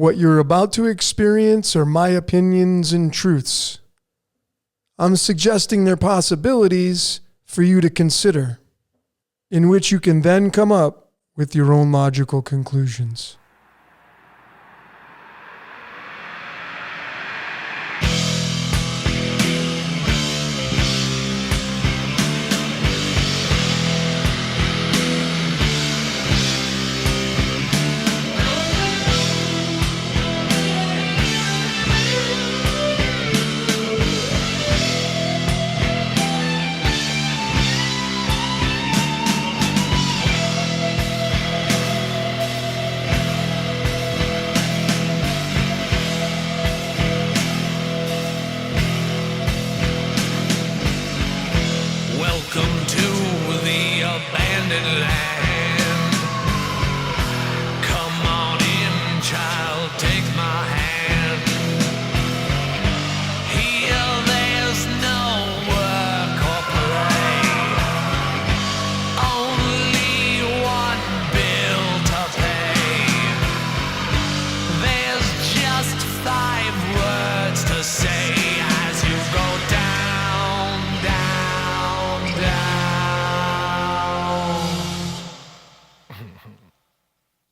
What you're about to experience are my opinions and truths. I'm suggesting they're possibilities for you to consider, in which you can then come up with your own logical conclusions.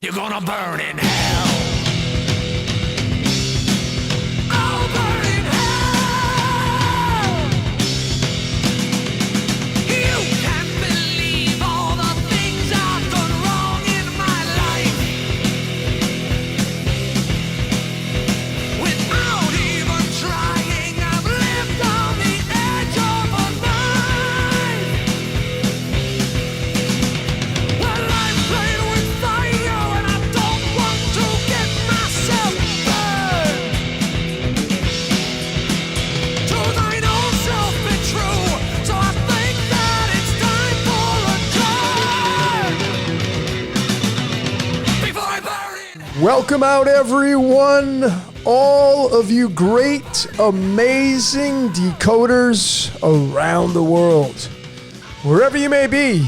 You're gonna burn in hell. I'll burn in hell. You can't believe all the things I've done wrong in my life. Without even trying, I've lived on the edge of a knife. Well, I've played with fire and I don't want to get myself burned. To thine own self be true, so I think that it's time for a turn. Before I burn it. Welcome out, everyone. All of you great, amazing decoders around the world. Wherever you may be,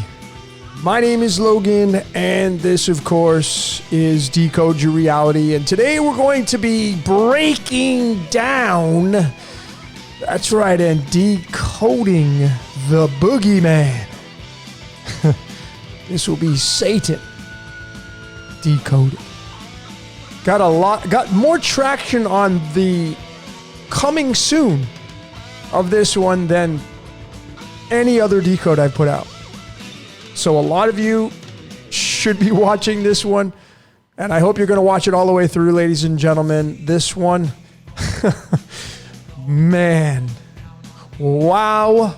my name is Logan, and this, of course, is Decode Your Reality. And today we're going to be breaking down, that's right, and decoding the Boogeyman. This will be Satan decoded. Got more traction on the coming soon of this one than any other decode I've put out. So a lot of you should be watching this one, and I hope you're going to watch it all the way through, ladies and gentlemen. This one, man, wow.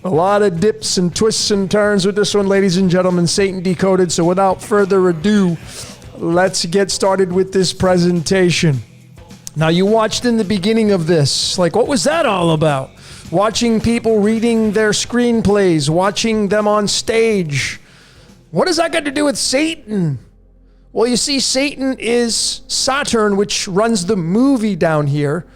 A lot of dips and twists and turns with this one, ladies and gentlemen. Satan Decoded. So without further ado, let's get started with this presentation. Now, you watched in the beginning of this, like, what was that all about? Watching people reading their screenplays, watching them on stage. What does that got to do with Satan? Well, you see, Satan is Saturn, which runs the movie down here,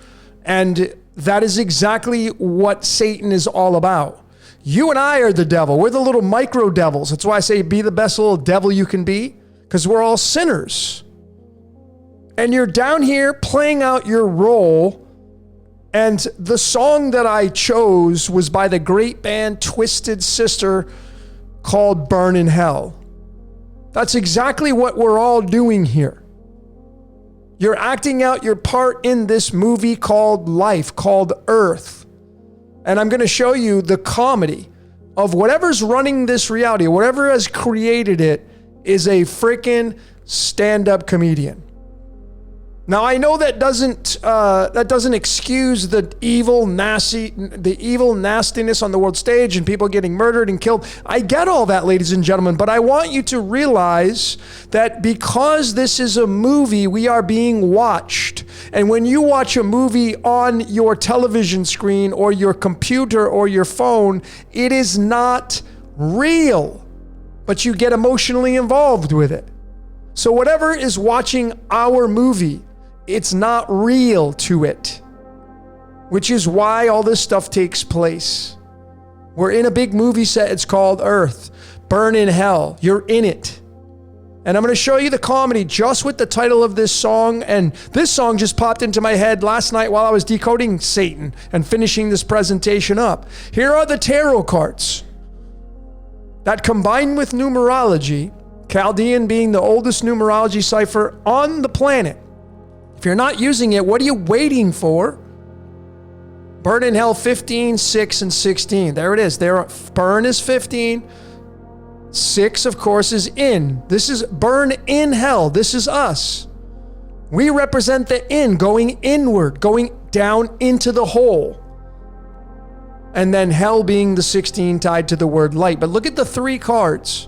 and that is exactly what Satan is all about. You and I are the devil. We're the little micro devils. That's why I say be the best little devil you can be, because we're all sinners. And you're down here playing out your role. And the song that I chose was by the great band Twisted Sister called Burn in Hell. That's exactly what we're all doing here. You're acting out your part in this movie called life, called Earth. And I'm going to show you the comedy of whatever's running this reality, whatever has created it, is a freaking stand-up comedian. Now, I know that doesn't excuse the evil nastiness on the world stage and people getting murdered and killed. I get all that, ladies and gentlemen, but I want you to realize that because this is a movie, we are being watched. And when you watch a movie on your television screen or your computer or your phone, it is not real, but you get emotionally involved with it. So whatever is watching our movie, it's not real to it, which is why all this stuff takes place. We're in a big movie set. It's called Earth. Burn in hell. You're in it. And I'm going to show you the comedy just with the title of this song. And this song just popped into my head last night while I was decoding Satan and finishing this presentation up. Here are the tarot cards that combine with numerology, Chaldean being the oldest numerology cipher on the planet. If you're not using it, what are you waiting for? Burn in hell 15, 6, and 16. There it is. Burn is 15. 6, of course, is in. This is burn in hell. This is us. We represent the in, going inward, going down into the hole. And then hell being the 16 tied to the word light. But look at the 3 cards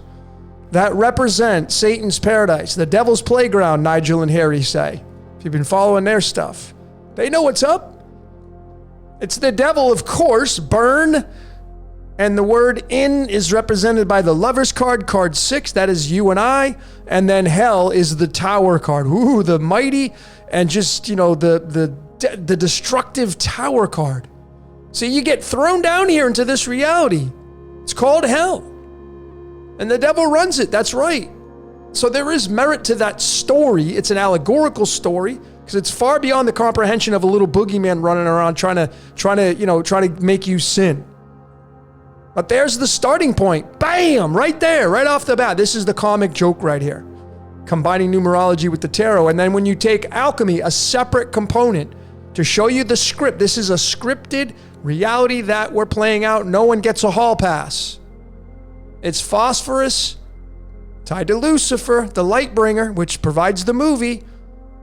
that represent Satan's paradise, the devil's playground, Nigel and Harry say. If you've been following their stuff, they know what's up. It's the devil, of course, burn. And the word in is represented by the Lover's card, card 6. That is you and I. And then hell is the Tower card. Ooh, the mighty and just, the destructive Tower card. So you get thrown down here into this reality. It's called hell. And the devil runs it. That's right. So there is merit to that story. It's an allegorical story because it's far beyond the comprehension of a little boogeyman running around trying to make you sin. But there's the starting point. Bam! Right there, right off the bat. This is the comic joke right here. Combining numerology with the tarot. And then when you take alchemy, a separate component to show you the script. This is a scripted reality that we're playing out. No one gets a hall pass. It's phosphorus tied to Lucifer, the light bringer, which provides the movie.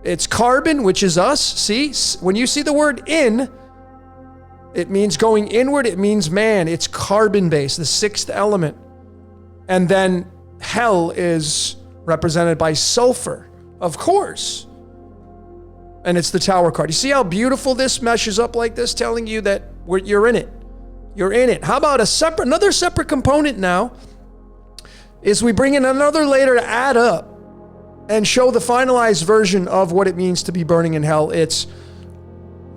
It's carbon, which is us. See, when you see the word in, it means going inward. It means man. It's carbon-based, the 6th element. And then hell is represented by sulfur, of course. And it's the Tower card. You see how beautiful this meshes up like this, telling you that you're in it. You're in it. How about another separate component now is we bring in another layer to add up and show the finalized version of what it means to be burning in hell. It's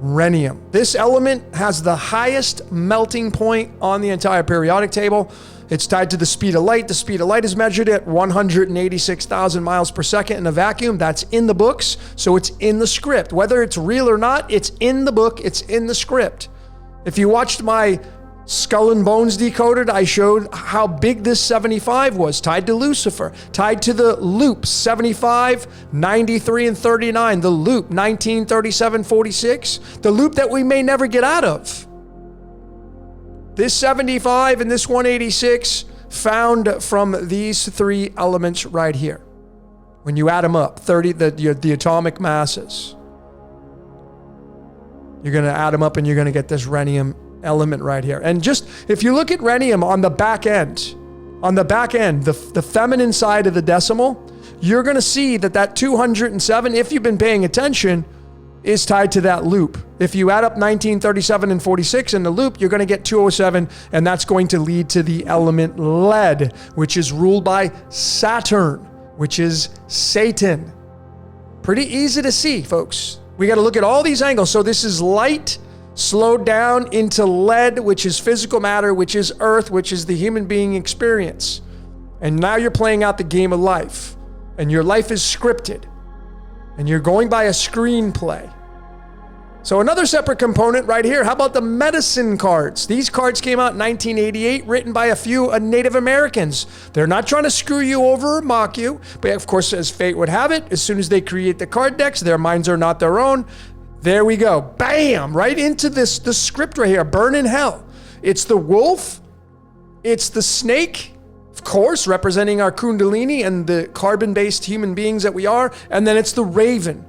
rhenium. This element has the highest melting point on the entire periodic table. It's tied to the speed of light. The speed of light is measured at 186,000 miles per second in a vacuum. That's in the books, so it's in the script. Whether it's real or not, it's in the book, it's in the script. If you watched my Skull and Bones Decoded, I showed how big this 75 was, tied to Lucifer, tied to the loop 75, 93, and 39, the loop 19, 37, 46, the loop that we may never get out of. This 75 and this 186 found from these 3 elements right here. When you add them up, 30, the atomic masses, you're going to add them up and you're going to get this rhenium element right here. And just if you look at rhenium on the back end, the feminine side of the decimal, you're going to see that 207, if you've been paying attention, is tied to that loop. If you add up 19, 37, and 46 in the loop, you're going to get 207, and that's going to lead to the element lead, which is ruled by Saturn, which is Satan. Pretty easy to see, folks. We got to look at all these angles. So this is light slowed down into lead, which is physical matter, which is earth, which is the human being experience. And now you're playing out the game of life, and your life is scripted, and you're going by a screenplay. So another separate component right here. How about the medicine cards? These cards came out in 1988, written by a few Native Americans. They're not trying to screw you over or mock you, but of course, as fate would have it, as soon as they create the card decks, their minds are not their own. There we go. Bam! Right into the script right here. Burn in hell. It's the wolf. It's the snake, of course, representing our kundalini and the carbon-based human beings that we are. And then it's the raven.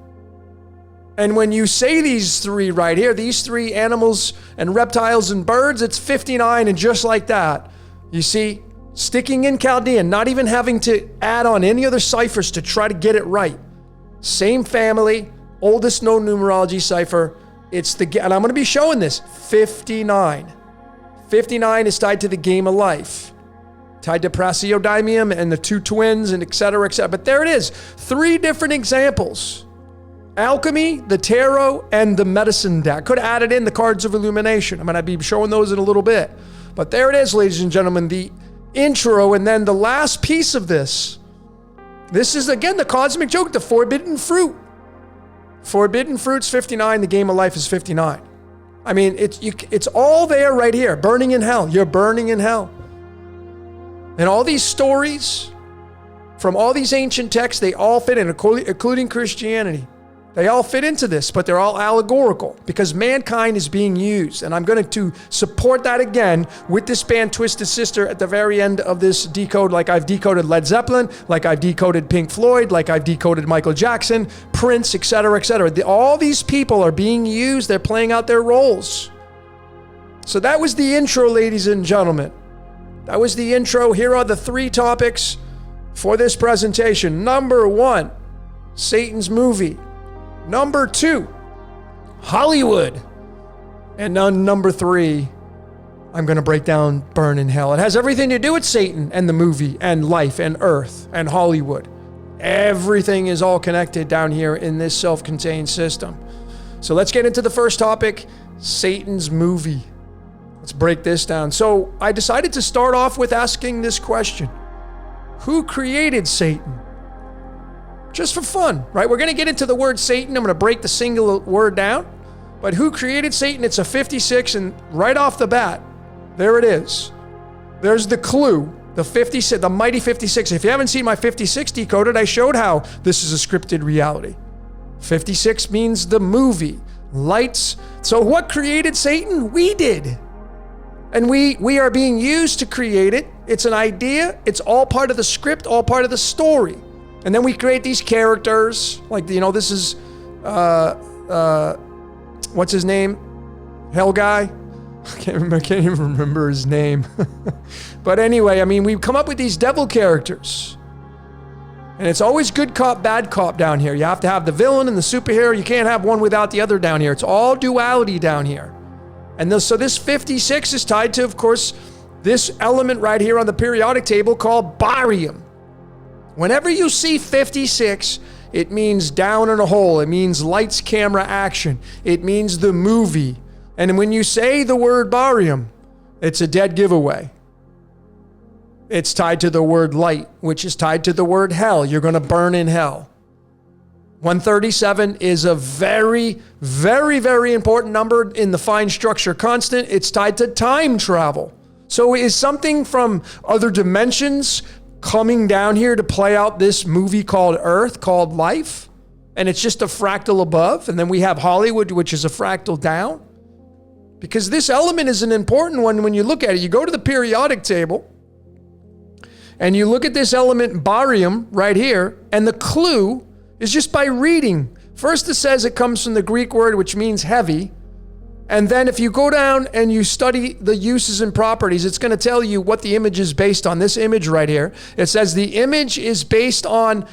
And when you say these 3 right here, these 3 animals and reptiles and birds, it's 59. And just like that, you see, sticking in Chaldean, not even having to add on any other ciphers to try to get it right. Same family. Oldest known numerology cipher. And I'm going to be showing this. 59. 59 is tied to the game of life. Tied to praseodymium and the 2 twins and et cetera, et cetera. But there it is. 3 different examples. Alchemy, the tarot, and the medicine deck. Could have added in the cards of illumination. I'm going to be showing those in a little bit. But there it is, ladies and gentlemen. The intro, and then the last piece of this This is, again, the cosmic joke, the forbidden fruit. Forbidden fruit's 59, the game of life is 59. I mean, it's all there right here. Burning in hell. You're burning in hell. And all these stories from all these ancient texts, they all fit in, including Christianity. They all fit into this, but they're all allegorical because mankind is being used. And I'm going to support that again with this band Twisted Sister at the very end of this decode, like I've decoded Led Zeppelin, like I've decoded Pink Floyd, like I've decoded Michael Jackson, Prince, etc., etc. All these people are being used. They're playing out their roles. So that was the intro, ladies and gentlemen. That was the intro. Here are the 3 topics for this presentation. Number 1, Satan's movie. Number 2, Hollywood. And number 3, I'm going to break down Burn in Hell. It has everything to do with Satan and the movie and life and earth and Hollywood. Everything is all connected down here in this self-contained system. So let's get into the first topic, Satan's movie. Let's break this down. So I decided to start off with asking this question. Who created Satan? Just for fun, right? We're going to get into the word Satan. I'm going to break the single word down. But who created Satan? It's a 56, and right off the bat, there it is. There's the clue, the 56, the mighty 56. If you haven't seen my 56 decoded, I showed how this is a scripted reality. 56 means the movie, lights. So what created Satan? We did. And we are being used to create it. It's an idea. It's all part of the script, all part of the story. And then we create these characters, like, this is, what's his name? Hell guy? I can't even remember his name. But anyway, I mean, we come up with these devil characters. And it's always good cop, bad cop down here. You have to have the villain and the superhero. You can't have one without the other down here. It's all duality down here. And so this 56 is tied to, of course, this element right here on the periodic table called barium. Whenever you see 56, it means down in a hole. It means lights, camera, action. It means the movie. And when you say the word barium, it's a dead giveaway. It's tied to the word light, which is tied to the word hell. You're going to burn in hell. 137 is a very, very, very important number in the fine structure constant. It's tied to time travel. So is something from other dimensions coming down here to play out this movie called Earth, called life? And it's just a fractal above. And then we have Hollywood, which is a fractal down. Because this element is an important one when you look at it. You go to the periodic table and you look at this element barium right here, and the clue is just by reading. First it says it comes from the Greek word, which means heavy. And then if you go down and you study the uses and properties, it's going to tell you what the image is based on. This image right here, it says the image is based on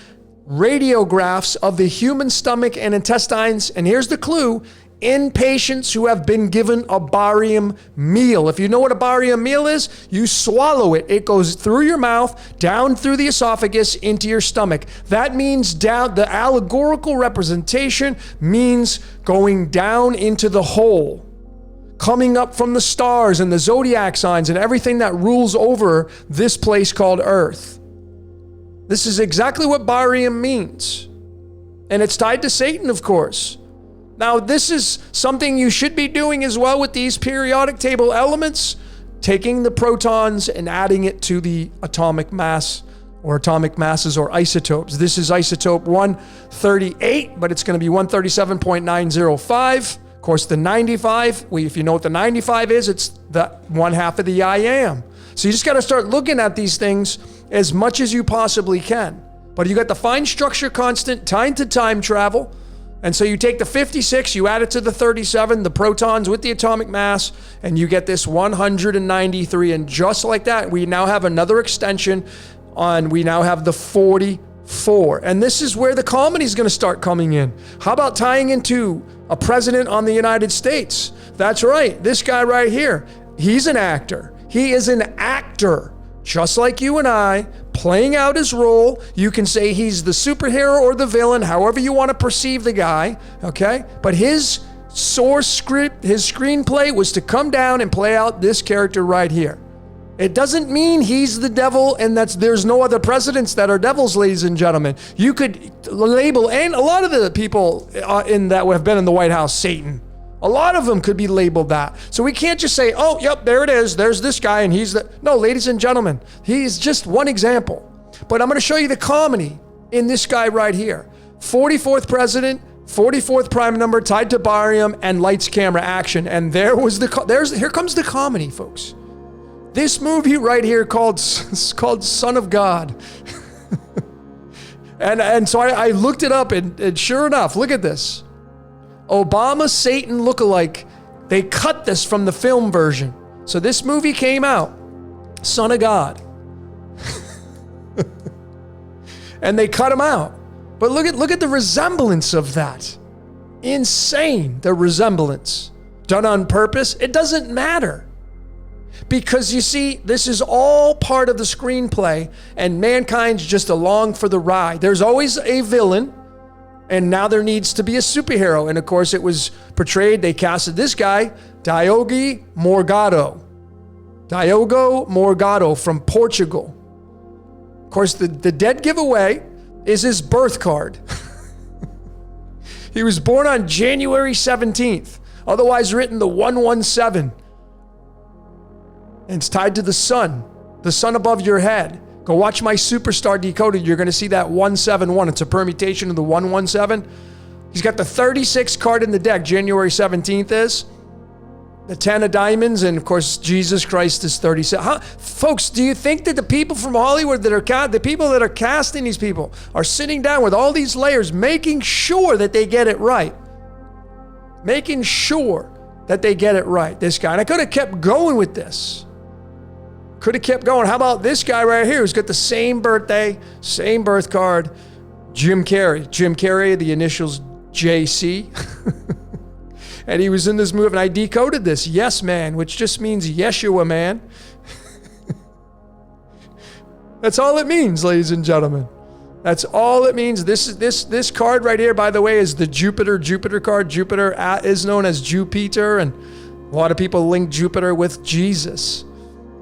radiographs of the human stomach and intestines. And here's the clue, in patients who have been given a barium meal. If you know what a barium meal is, you swallow it. It goes through your mouth, down through the esophagus, into your stomach. That means down, the allegorical representation means going down into the hole, coming up from the stars and the zodiac signs and everything that rules over this place called Earth. This is exactly what barium means. And it's tied to Satan, of course. Now, this is something you should be doing as well with these periodic table elements, taking the protons and adding it to the atomic mass or atomic masses or isotopes. This is isotope 138, but it's going to be 137.905. Of course, the 95, if you know what the 95 is, it's the one half of the I am. So you just got to start looking at these things as much as you possibly can. But you got the fine structure constant, time to time travel. And so you take the 56, you add it to the 37, the protons with the atomic mass, and you get this 193. And just like that, we now have another extension on, we now have the 44. And this is where the comedy is going to start coming in. How about tying into a president on the United States? That's right. This guy right here, he's an actor. He is an actor, just like you and I, playing out his role. You can say he's the superhero or the villain, however you want to perceive the guy, okay? But his source script, his screenplay was to come down and play out this character right here. It doesn't mean he's the devil and there's no other presidents that are devils, ladies and gentlemen. You could label, and a lot of the people in that have been in the White House, Satan. A lot of them could be labeled that. So we can't just say, oh, yep, there it is. There's this guy and he's the... No, ladies and gentlemen, he's just one example. But I'm going to show you the comedy in this guy right here. 44th president, 44th prime number tied to barium and lights, camera, action. And here comes the comedy, folks. This movie right here called Son of God. and so I looked it up and sure enough, look at this. Obama Satan lookalike. They cut this from the film version. So this movie came out, Son of God. And they cut him out. But look at the resemblance of that. Insane, the resemblance. Done on purpose. It doesn't matter. Because you see, this is all part of the screenplay and mankind's just along for the ride. There's always a villain and now there needs to be a superhero. And of course it was portrayed, they casted this guy, Diogo Morgado. Diogo Morgado from Portugal. Of course, the dead giveaway is his birth card. He was born on January 17th, otherwise written the 117. And it's tied to the sun above your head. Go watch my Superstar Decoded. You're going to see that 171. It's a permutation of the 117. He's got the 36 card in the deck. January 17th is. The 10 of diamonds, and of course, Jesus Christ is 37. Folks, do you think that the people from Hollywood the people that are casting these people are sitting down with all these layers, making sure that they get it right? Making sure that they get it right, this guy. And I could have kept going with this. Could have kept going. How about this guy right here who's got the same birthday, same birth card, Jim Carrey. Jim Carrey, the initials JC. And he was in this movie, and I decoded this, Yes Man, which just means Yeshua man. That's all it means, ladies and gentlemen. That's all it means. This card right here, by the way, is the Jupiter card. Jupiter is known as Jupiter, and a lot of people link Jupiter with Jesus.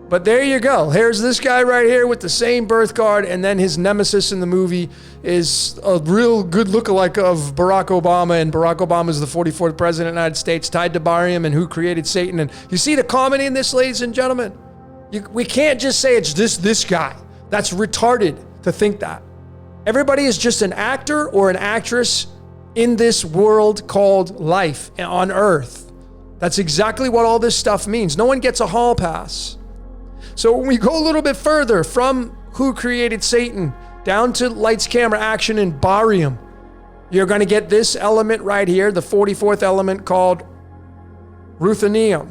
But there you go. Here's this guy right here with the same birth card, and then his nemesis in the movie is a real good lookalike of Barack Obama, and Barack Obama is the 44th president of the United States, tied to barium and who created Satan. And you see the comedy in this, ladies and gentlemen? We can't just say it's this guy. That's retarded to think that. Everybody is just an actor or an actress in this world called life on earth. That's exactly what all this stuff means. No one gets a hall pass. So when we go a little bit further from who created Satan down to lights, camera, action, and barium, you're going to get this element right here, the 44th element called ruthenium.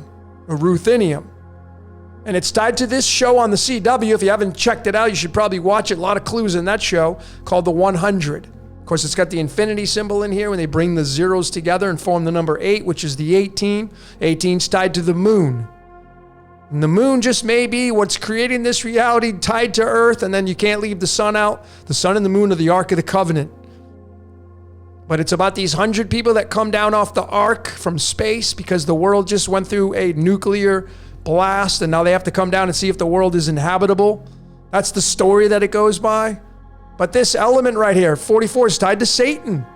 And it's tied to this show on the CW. If you haven't checked it out, you should probably watch it. A lot of clues in that show called the 100. Of course, it's got the infinity symbol in here when they bring the zeros together and form the number 8, which is the 18. 18's tied to the moon. And the moon just may be what's creating this reality tied to Earth, and then you can't leave the sun out. The sun and the moon are the Ark of the Covenant. But it's about these 100 people that come down off the Ark from space because the world just went through a nuclear blast, and now they have to come down and see if the world is inhabitable. That's the story that it goes by. But this element right here, 44, is tied to Satan.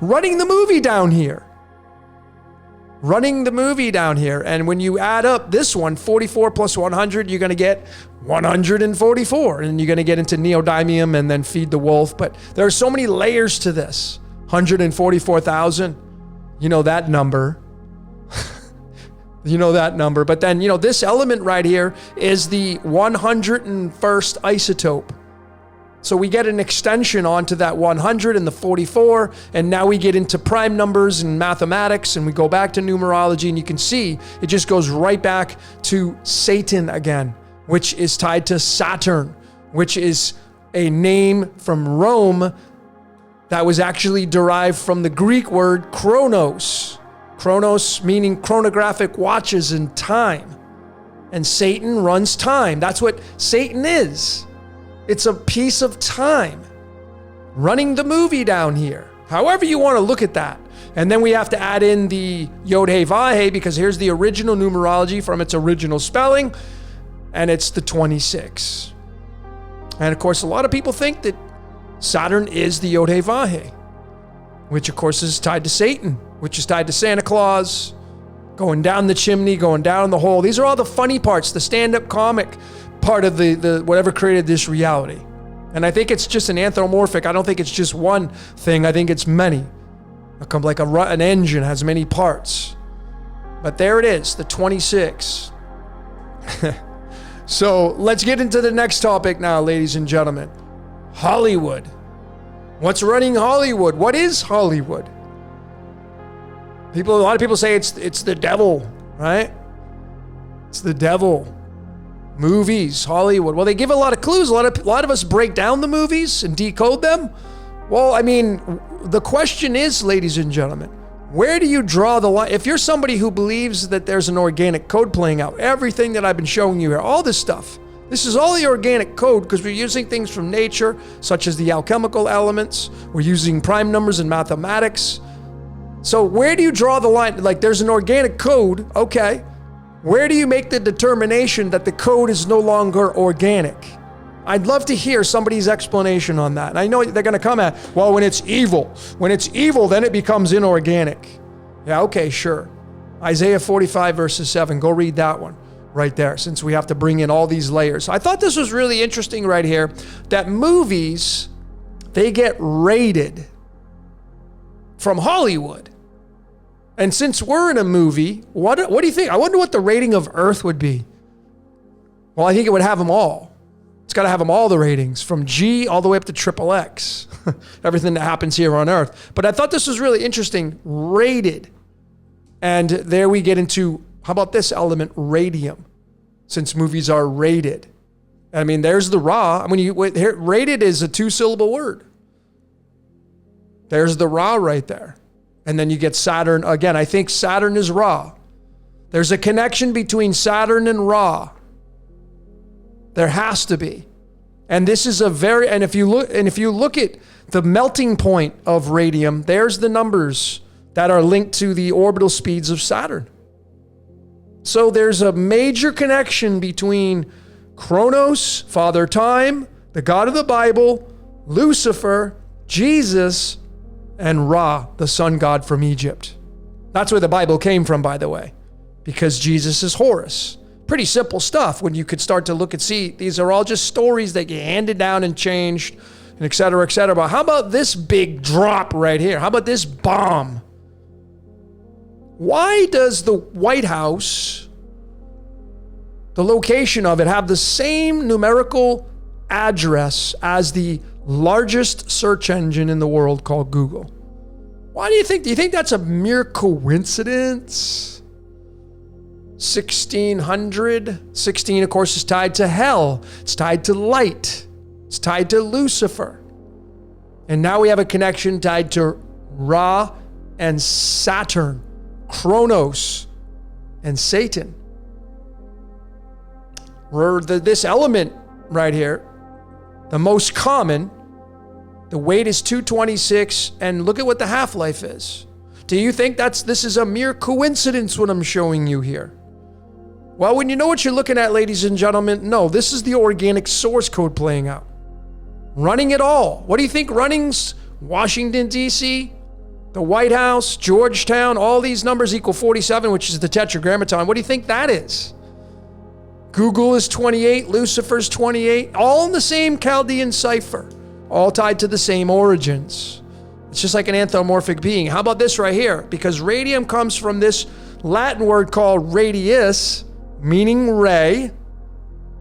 Running the movie down here. And when you add up this one, 44 plus 100, you're going to get 144. And you're going to get into neodymium and then feed the wolf. But there are so many layers to this. 144,000. You know that number. But then, this element right here is the 101st isotope. So we get an extension onto that 100 and the 44, and now we get into prime numbers and mathematics, and we go back to numerology, and you can see it just goes right back to Satan again, which is tied to Saturn, which is a name from Rome that was actually derived from the Greek word chronos. Chronos meaning chronographic watches in time. And Satan runs time. That's what Satan is. It's a piece of time running the movie down here. However you want to look at that. And then we have to add in the Yod He Vav He, because here's the original numerology from its original spelling. and it's the 26. And of course, a lot of people think that Saturn is the Yod He Vahe, which of course is tied to Satan, which is tied to Santa Claus, going down the chimney, going down the hole. These are all the funny parts, the stand-up comic part of the whatever created this reality. And I think it's just an anthropomorphic. I don't think it's just one thing. I think it's many. Like an engine has many parts. But there it is, the 26. So let's get into the next topic now, ladies and gentlemen. Hollywood. What's running Hollywood? What is Hollywood? A lot of people say it's the devil, right? It's the devil. Movies, Hollywood. Well, they give a lot of clues. A lot of us break down the movies and decode them. Well, I mean, the question is, ladies and gentlemen, where do you draw the line? If you're somebody who believes that there's an organic code playing out, everything that I've been showing you here, all this stuff, this is all the organic code because we're using things from nature, such as the alchemical elements. We're using prime numbers and mathematics. So where do you draw the line? Like, there's an organic code, okay. Where do you make the determination that the code is no longer organic? I'd love to hear somebody's explanation on that. And I know they're going to come at, well, when it's evil. When it's evil, then it becomes inorganic. Yeah, okay, sure. Isaiah 45 verses 7. Go read that one right there, since we have to bring in all these layers. I thought this was really interesting right here, that movies, they get rated from Hollywood. And since we're in a movie, what do you think? I wonder what the rating of Earth would be. Well, I think it would have them all. It's got to have them all, the ratings, from G all the way up to triple X. Everything that happens here on Earth. But I thought this was really interesting. Rated. And there we get into, how about this element, radium, since movies are rated. I mean, there's the Ra. Rated is a 2-syllable word. There's the Ra right there. And then you get Saturn. Again, I think Saturn is Ra. There's a connection between Saturn and Ra. There has to be. And this is if you look at the melting point of radium, there's the numbers that are linked to the orbital speeds of Saturn. So there's a major connection between Kronos, Father Time, the God of the Bible, Lucifer, Jesus, and Ra, the sun god from Egypt. That's where the Bible came from, by the way, because Jesus is Horus. Pretty simple stuff when you could start to look and see these are all just stories that get handed down and changed, and et cetera, et cetera. But how about this big drop right here? How about this bomb? Why does the White House, the location of it, have the same numerical address as the largest search engine in the world called Google? Why do you think? Do you think that's a mere coincidence? 1600. 16, of course, is tied to hell. It's tied to light. It's tied to Lucifer. And now we have a connection tied to Ra and Saturn, Kronos and Satan. This element right here, the most common, the weight is 226, and look at what the half-life is. Do you think this is a mere coincidence what I'm showing you here? Well, when you know what you're looking at, ladies and gentlemen, no, this is the organic source code playing out. Running it all. What do you think running's Washington, D.C., the White House, Georgetown, all these numbers equal 47, which is the tetragrammaton. What do you think that is? Google is 28, Lucifer's 28, all in the same Chaldean cipher, all tied to the same origins. It's just like an anthropomorphic being. How about this right here? Because radium comes from this Latin word called radius, meaning ray.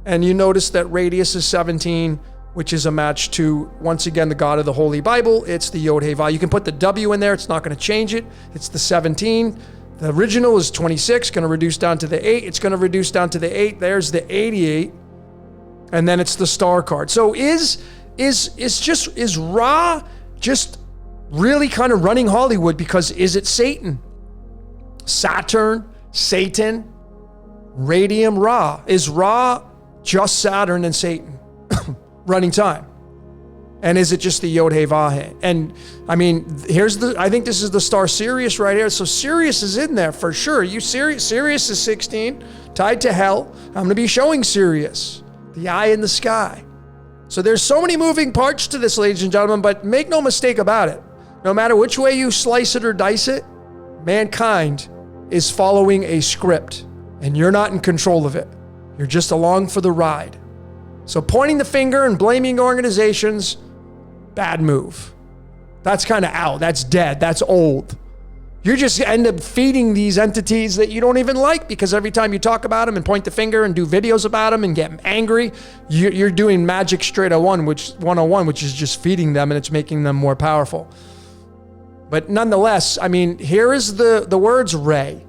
And you notice that radius is 17, which is a match to, once again, the God of the Holy Bible. It's the Yod He Vav. You can put the W in there. It's not going to change it. It's the 17. The original is 26, going to reduce down to the 8. It's going to reduce down to the 8. There's the 88. And then it's the star card. So is Ra just really kind of running Hollywood? Because is it Satan? Saturn, Satan, radium, Ra. Is Ra just Saturn and Satan running time? And is it just the Yod He Vah He? And I mean, I think this is the star Sirius right here. So Sirius is in there for sure. Sirius is 16, tied to hell. I'm going to be showing Sirius, the eye in the sky. So there's so many moving parts to this, ladies and gentlemen, but make no mistake about it. No matter which way you slice it or dice it, mankind is following a script, and you're not in control of it. You're just along for the ride. So pointing the finger and blaming organizations, bad move. That's kind of out. That's dead. That's old. You just end up feeding these entities that you don't even like, because every time you talk about them and point the finger and do videos about them and get angry, you're doing magic straight 101, which is just feeding them, and it's making them more powerful. But nonetheless, I mean, here is the words ray.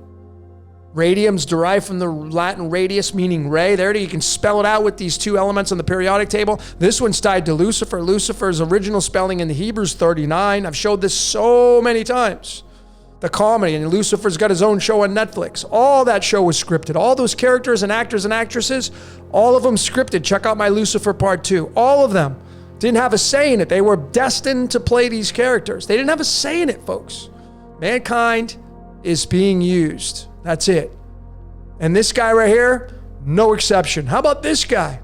Radium's derived from the Latin radius, meaning ray. There you can spell it out with these two elements on the periodic table. This one's tied to Lucifer. Lucifer's original spelling in the Hebrew is 39. I've showed this so many times. The comedy, and Lucifer's got his own show on Netflix. All that show was scripted. All those characters and actors and actresses, all of them scripted. Check out my Lucifer Part 2. All of them didn't have a say in it. They were destined to play these characters. They didn't have a say in it, folks. Mankind is being used. That's it. And this guy right here, no exception. How about this guy?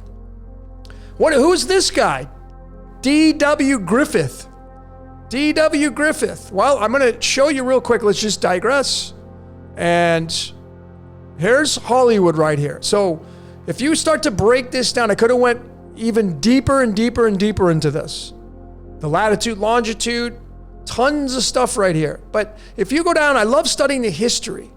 Who's this guy? D.W. Griffith. D.W. Griffith. Well, I'm going to show you real quick. Let's just digress. And here's Hollywood right here. So if you start to break this down, I could have went even deeper and deeper and deeper into this. The latitude, longitude, tons of stuff right here. But if you go down, I love studying the history.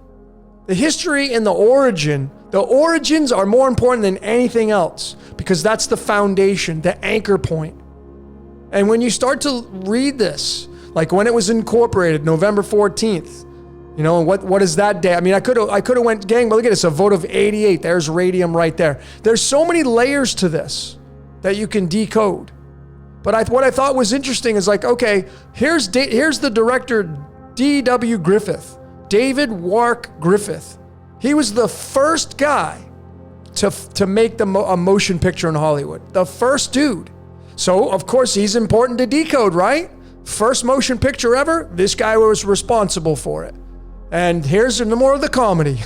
The history and the origin. The origins are more important than anything else, because that's the foundation, the anchor point. And when you start to read this, like when it was incorporated, November 14th, you know, what is that day? I mean, I could have went, gang, but look at this, a vote of 88. There's radium right there. There's so many layers to this that you can decode. But what I thought was interesting is like, okay, here's the director, D.W. Griffith, David Wark Griffith. He was the first guy to make a motion picture in Hollywood. The first dude. So, of course, he's important to decode, right? First motion picture ever, this guy was responsible for it. And here's more of the comedy.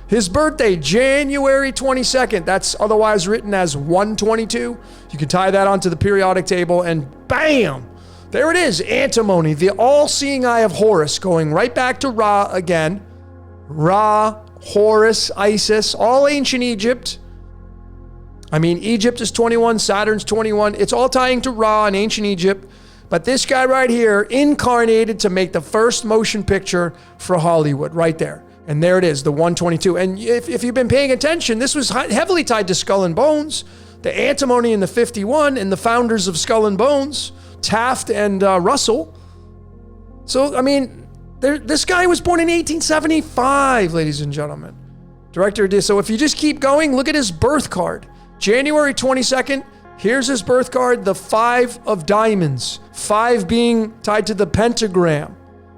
His birthday, January 22nd. That's otherwise written as 122. You can tie that onto the periodic table and bam! There it is, antimony, the all-seeing eye of Horus, going right back to Ra again. Ra, Horus, Isis, all ancient Egypt. I mean, Egypt is 21, Saturn's 21. It's all tying to Ra in ancient Egypt. But this guy right here incarnated to make the first motion picture for Hollywood right there. And there it is, the 122. And if you've been paying attention, this was heavily tied to Skull and Bones, the antimony in the 51, and the founders of Skull and Bones, Taft and Russell. So, I mean, this guy was born in 1875, ladies and gentlemen. Director did. So if you just keep going, look at his birth card. January 22nd, here's his birth card, the 5 of diamonds. 5 being tied to the pentagram.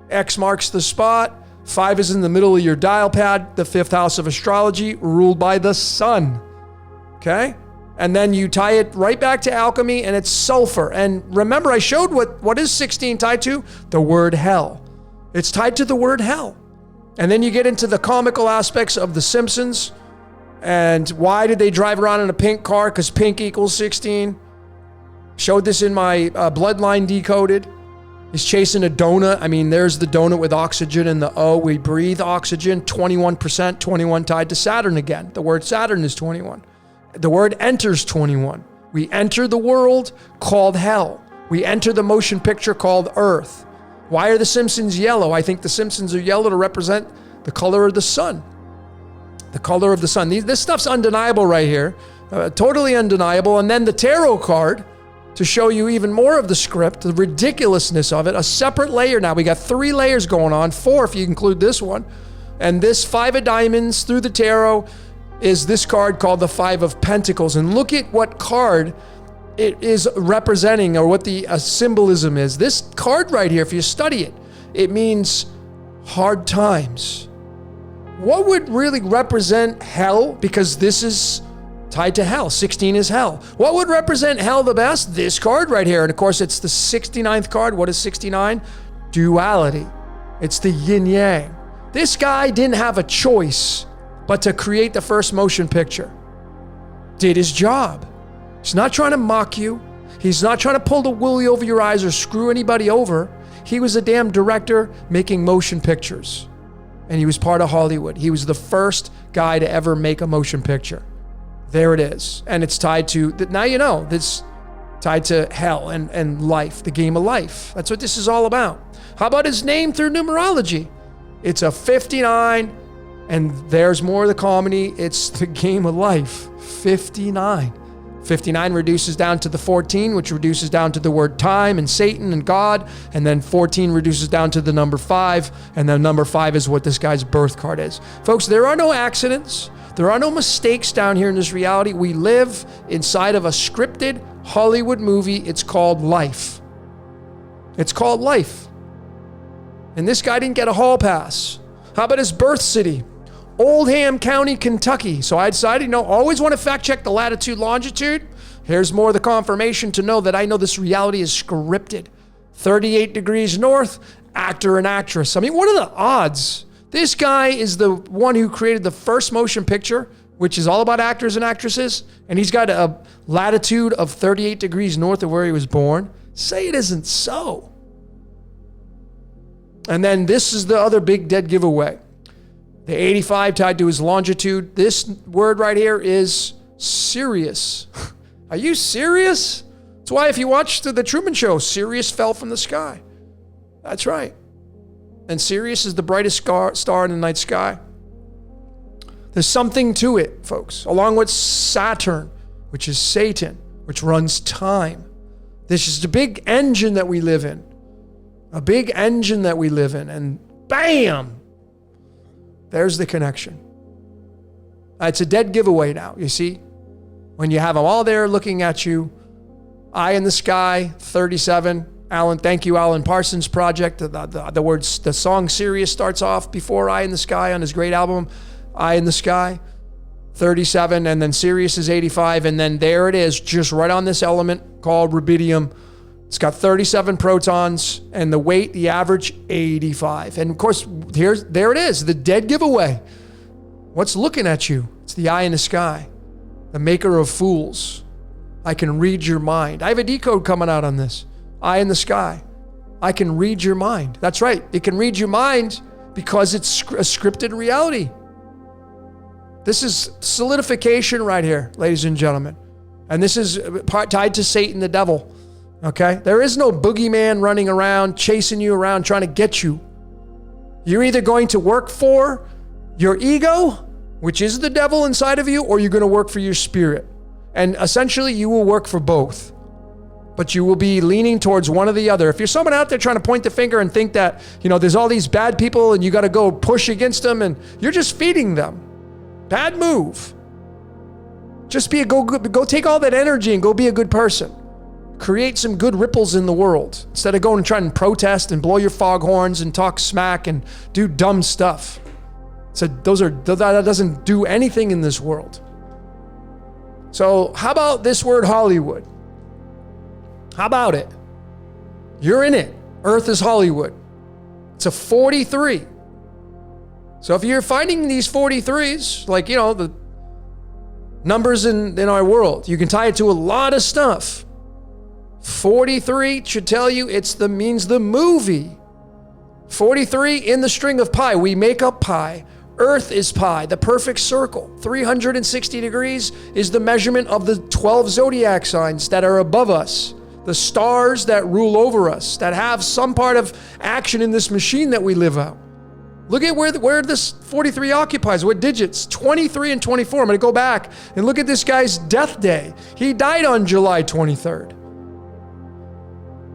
X marks the spot. 5 is in the middle of your dial pad. The 5th house of astrology, ruled by the sun. Okay? And then you tie it right back to alchemy, and it's sulfur. And remember, I showed what is 16 tied to? The word hell. It's tied to the word hell. And then you get into the comical aspects of The Simpsons. And why did they drive around in a pink car? Because pink equals 16. Showed this in my Bloodline Decoded. He's chasing a donut. I mean, there's the donut with oxygen and the O. We breathe oxygen, 21%, 21 tied to Saturn again. The word Saturn is 21. The word enters 21. We enter the world called hell. We enter the motion picture called Earth. Why are the Simpsons yellow? I think the Simpsons are yellow to represent the color of the sun. The color of the sun. This stuff's undeniable right here. Totally undeniable. And then the tarot card to show you even more of the script, the ridiculousness of it. A separate layer now. We got 3 layers going on, 4 if you include this one. And this 5 of diamonds through the tarot is this card called the 5 of pentacles. And look at what card it is representing, or what the symbolism is. This card right here, if you study it, it means hard times. What would really represent hell? Because this is tied to hell. 16 is hell. What would represent hell the best? This card right here. And of course, it's the 69th card. What is 69? Duality. It's the yin yang. This guy didn't have a choice but to create the first motion picture. Did his job. He's not trying to mock you. He's not trying to pull the woolly over your eyes or screw anybody over. He was a damn director making motion pictures. And he was part of Hollywood. He was the first guy to ever make a motion picture. There it is. And it's tied to, now you know, this tied to hell and life, the game of life. That's what this is all about. How about his name through numerology? It's a 59, and there's more of the comedy. It's the game of life, 59. 59 reduces down to the 14, which reduces down to the word time and Satan and God. And then 14 reduces down to the number 5. And then number 5 is what this guy's birth card is. Folks, there are no accidents. There are no mistakes down here in this reality. We live inside of a scripted Hollywood movie. It's called life. It's called life. And this guy didn't get a hall pass. How about his birth city? Oldham County, Kentucky. So I decided, always want to fact check the latitude, longitude. Here's more of the confirmation to know that I know this reality is scripted. 38 degrees north, actor and actress. I mean, what are the odds? This guy is the one who created the first motion picture, which is all about actors and actresses. And he's got a latitude of 38 degrees north of where he was born. Say it isn't so. And then this is the other big dead giveaway. The 85 tied to his longitude. This word right here is serious. Are you serious? That's why if you watch the Truman Show, Sirius fell from the sky. That's right. And Sirius is the brightest star in the night sky. There's something to it, folks. Along with Saturn, which is Satan, which runs time. This is the big engine that we live in. A big engine that we live in. And bam! There's the connection. It's a dead giveaway now, you see? When you have them all there looking at you, eye in the sky, 37. Alan, thank you, Alan Parsons Project. The song Sirius starts off before Eye in the Sky on his great album, Eye in the Sky. 37, and then Sirius is 85, and then there it is, just right on this element called rubidium. It's got 37 protons, and the weight, the average, 85. And of course, there it is, the dead giveaway. What's looking at you? It's the eye in the sky, the maker of fools. I can read your mind. I have a decode coming out on this. Eye in the sky. I can read your mind. That's right. It can read your mind because it's a scripted reality. This is solidification right here, ladies and gentlemen. And this is tied to Satan, the devil. Okay? There is no boogeyman running around, chasing you around, trying to get you. You're either going to work for your ego, which is the devil inside of you, or you're going to work for your spirit. And essentially, you will work for both. But you will be leaning towards one or the other. If you're someone out there trying to point the finger and think that, there's all these bad people and you got to go push against them, and you're just feeding them. Bad move. Just go take all that energy and go be a good person. Create some good ripples in the world instead of going and trying to protest and blow your foghorns and talk smack and do dumb stuff. So that doesn't do anything in this world. So how about this word Hollywood? How about it? You're in it. Earth is Hollywood. It's a 43. So if you're finding these 43s, like, the numbers in our world, you can tie it to a lot of stuff. 43 should tell you means the movie. 43 in the string of pi. We make up pi. Earth is pi, the perfect circle. 360 degrees is the measurement of the 12 zodiac signs that are above us. The stars that rule over us, that have some part of action in this machine that we live out. Look at where this 43 occupies, what digits? 23 and 24. I'm going to go back and look at this guy's death day. He died on July 23rd.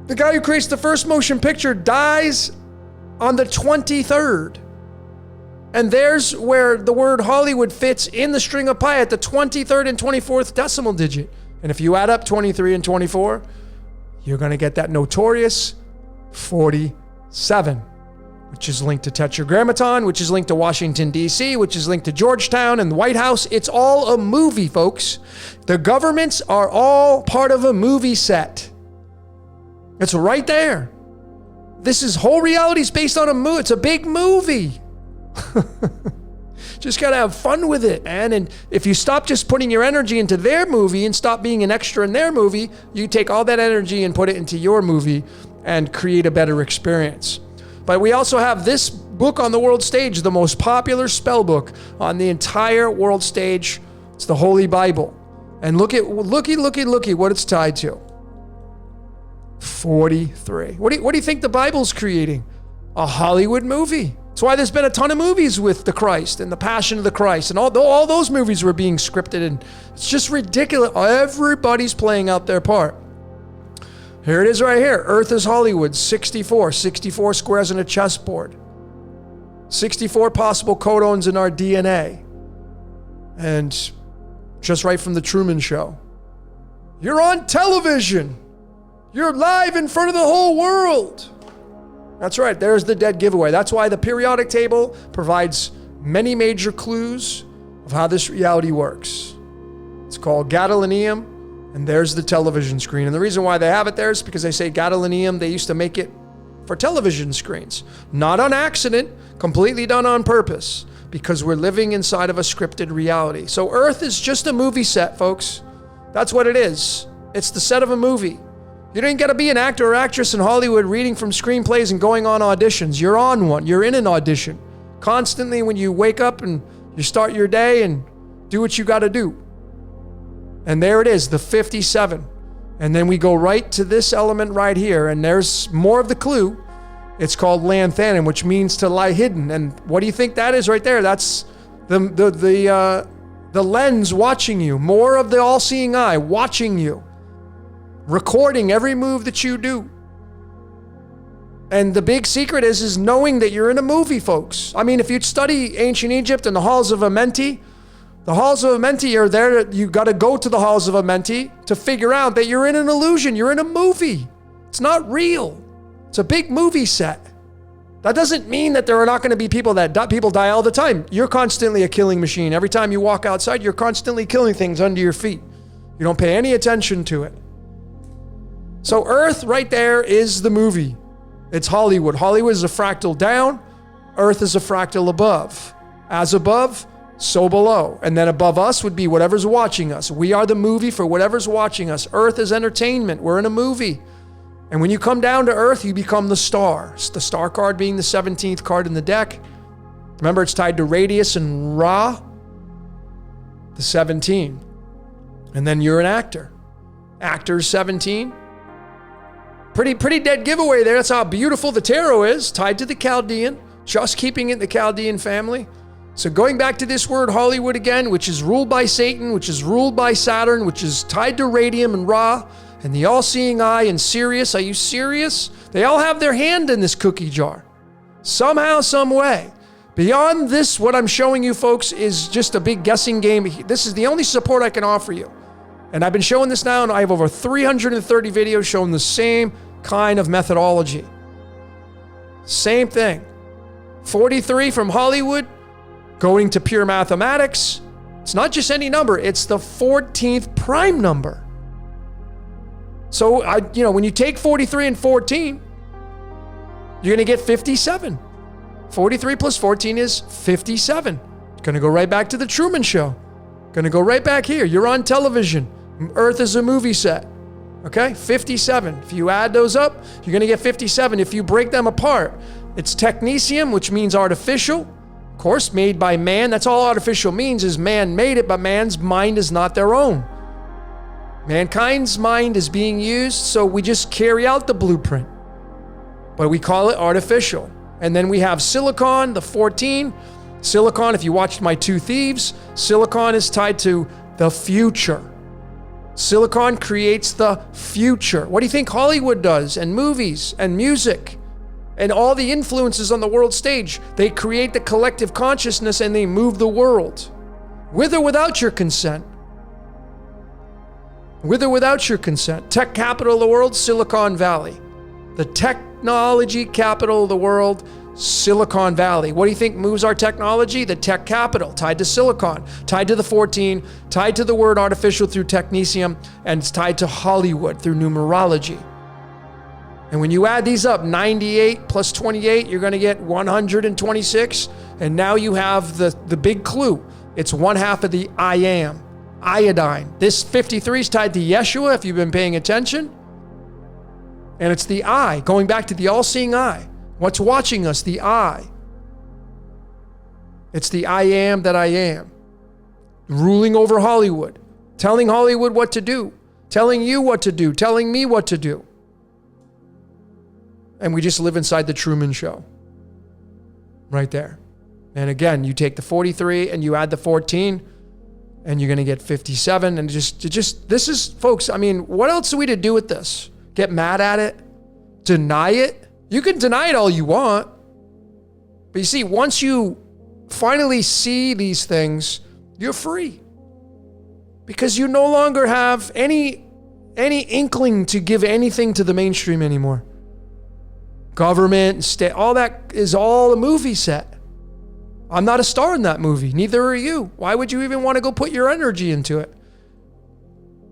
The guy who creates the first motion picture dies on the 23rd. And there's where the word Hollywood fits in the string of pi at the 23rd and 24th decimal digit. And if you add up 23 and 24, you're going to get that notorious 47. which is linked to Tetragrammaton, which is linked to Washington, D.C., which is linked to Georgetown and the White House. It's all a movie, folks. The governments are all part of a movie set. It's right there. Whole reality is based on a movie. It's a big movie. Just got to have fun with it, man. And if you stop just putting your energy into their movie and stop being an extra in their movie, you take all that energy and put it into your movie and create a better experience. But we also have this book on the world stage, the most popular spell book on the entire world stage. It's the Holy Bible. And looky what it's tied to. 43. What do you think the Bible's creating? A Hollywood movie. That's why there's been a ton of movies with the Christ and the Passion of the Christ, and all those movies were being scripted, and it's just ridiculous. Everybody's playing out their part. Here it is right here. Earth is Hollywood, 64 squares on a chessboard. 64 possible codons in our DNA. And just right from the Truman Show. You're on television. You're live in front of the whole world. That's right, there's the dead giveaway. That's why the periodic table provides many major clues of how this reality works. It's called gadolinium, and there's the television screen. And the reason why they have it there is because they say gadolinium, they used to make it for television screens. Not on accident, completely done on purpose, because we're living inside of a scripted reality. So Earth is just a movie set, folks. That's what it is. It's the set of a movie. You don't got to be an actor or actress in Hollywood reading from screenplays and going on auditions. You're on one. You're in an audition. Constantly when you wake up and you start your day and do what you got to do. And there it is, the 57. And then we go right to this element right here, and there's more of the clue. It's called lanthanum, which means to lie hidden. And what do you think that is right there? That's the lens watching you. More of the all-seeing eye watching you. Recording every move that you do. And the big secret is knowing that you're in a movie, folks. I mean, if you'd study ancient Egypt and the halls of Amenti, the halls of Amenti are there. You got to go to the halls of Amenti to figure out that you're in an illusion. You're in a movie. It's not real. It's a big movie set. That doesn't mean that there are not going to be people that die. People die all the time. You're constantly a killing machine. Every time you walk outside, you're constantly killing things under your feet. You don't pay any attention to it. So Earth right there is the movie. It's Hollywood. Hollywood is a fractal down. Earth is a fractal above. As above, so below. And then above us would be whatever's watching us. We are the movie for whatever's watching us. Earth is entertainment. We're in a movie. And when you come down to Earth, you become the star. The star card being the 17th card in the deck. Remember, it's tied to radius and Ra, the 17. And then you're an actor. Actor's 17. Pretty dead giveaway there. That's how beautiful the tarot is, tied to the Chaldean, just keeping it in the Chaldean family. So going back to this word Hollywood again, which is ruled by Satan, which is ruled by Saturn, which is tied to radium and Ra, and the all-seeing eye and Sirius. Are you serious? They all have their hand in this cookie jar. Somehow, some way. Beyond this, what I'm showing you folks is just a big guessing game. This is the only support I can offer you. And I've been showing this now, and I have over 330 videos showing the same kind of methodology. Same thing. 43 from Hollywood, going to pure mathematics. It's not just any number, it's the 14th prime number. So, when you take 43 and 14, you're going to get 57. 43 plus 14 is 57. Going to go right back to the Truman Show. Going to go right back here. You're on television. Earth is a movie set. Okay, 57. If you add those up, you're going to get 57. If you break them apart, it's technetium, which means artificial. Of course, made by man. That's all artificial means is man made it, but man's mind is not their own. Mankind's mind is being used, so we just carry out the blueprint. But we call it artificial. And then we have silicon, the 14. Silicon, if you watched my Two Thieves, silicon is tied to the future. Silicon creates the future. What do you think Hollywood does, and movies and music and all the influences on the world stage? They create the collective consciousness and they move the world. With or without your consent. With or without your consent. Tech capital of the world, Silicon Valley. The technology capital of the world, Silicon Valley. What do you think moves our technology? The tech capital, tied to silicon, tied to the 14, tied to the word artificial through technetium, and it's tied to Hollywood through numerology. And when you add these up, 98 plus 28, you're going to get 126. And now you have the big clue. It's one half of the I am, iodine. This 53 is tied to Yeshua, if you've been paying attention. And it's the I, going back to the all-seeing eye. What's watching us? The I. It's the I am that I am. Ruling over Hollywood. Telling Hollywood what to do. Telling you what to do. Telling me what to do. And we just live inside the Truman Show. Right there. And again, you take the 43 and you add the 14 and you're going to get 57. And just this is, folks, I mean, what else are we to do with this? Get mad at it? Deny it? You can deny it all you want. But you see, once you finally see these things, you're free. Because you no longer have any inkling to give anything to the mainstream anymore. Government, state, all that is all a movie set. I'm not a star in that movie. Neither are you. Why would you even want to go put your energy into it?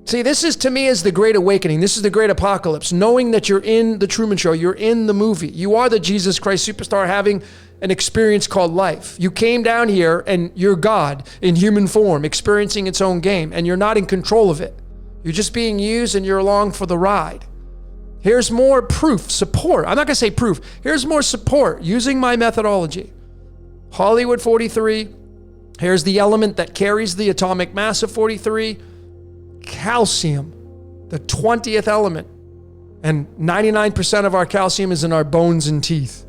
See, this is to me is the great awakening. This is the great apocalypse. Knowing that you're in the Truman Show, you're in the movie. You are the Jesus Christ superstar having an experience called life. You came down here and you're God in human form, experiencing its own game, and you're not in control of it. You're just being used and you're along for the ride. Here's more proof, support. I'm not going to say proof. Here's more support using my methodology. Hollywood 43. Here's the element that carries the atomic mass of 43. Calcium, the 20th element. And 99% of our calcium is in our bones and teeth.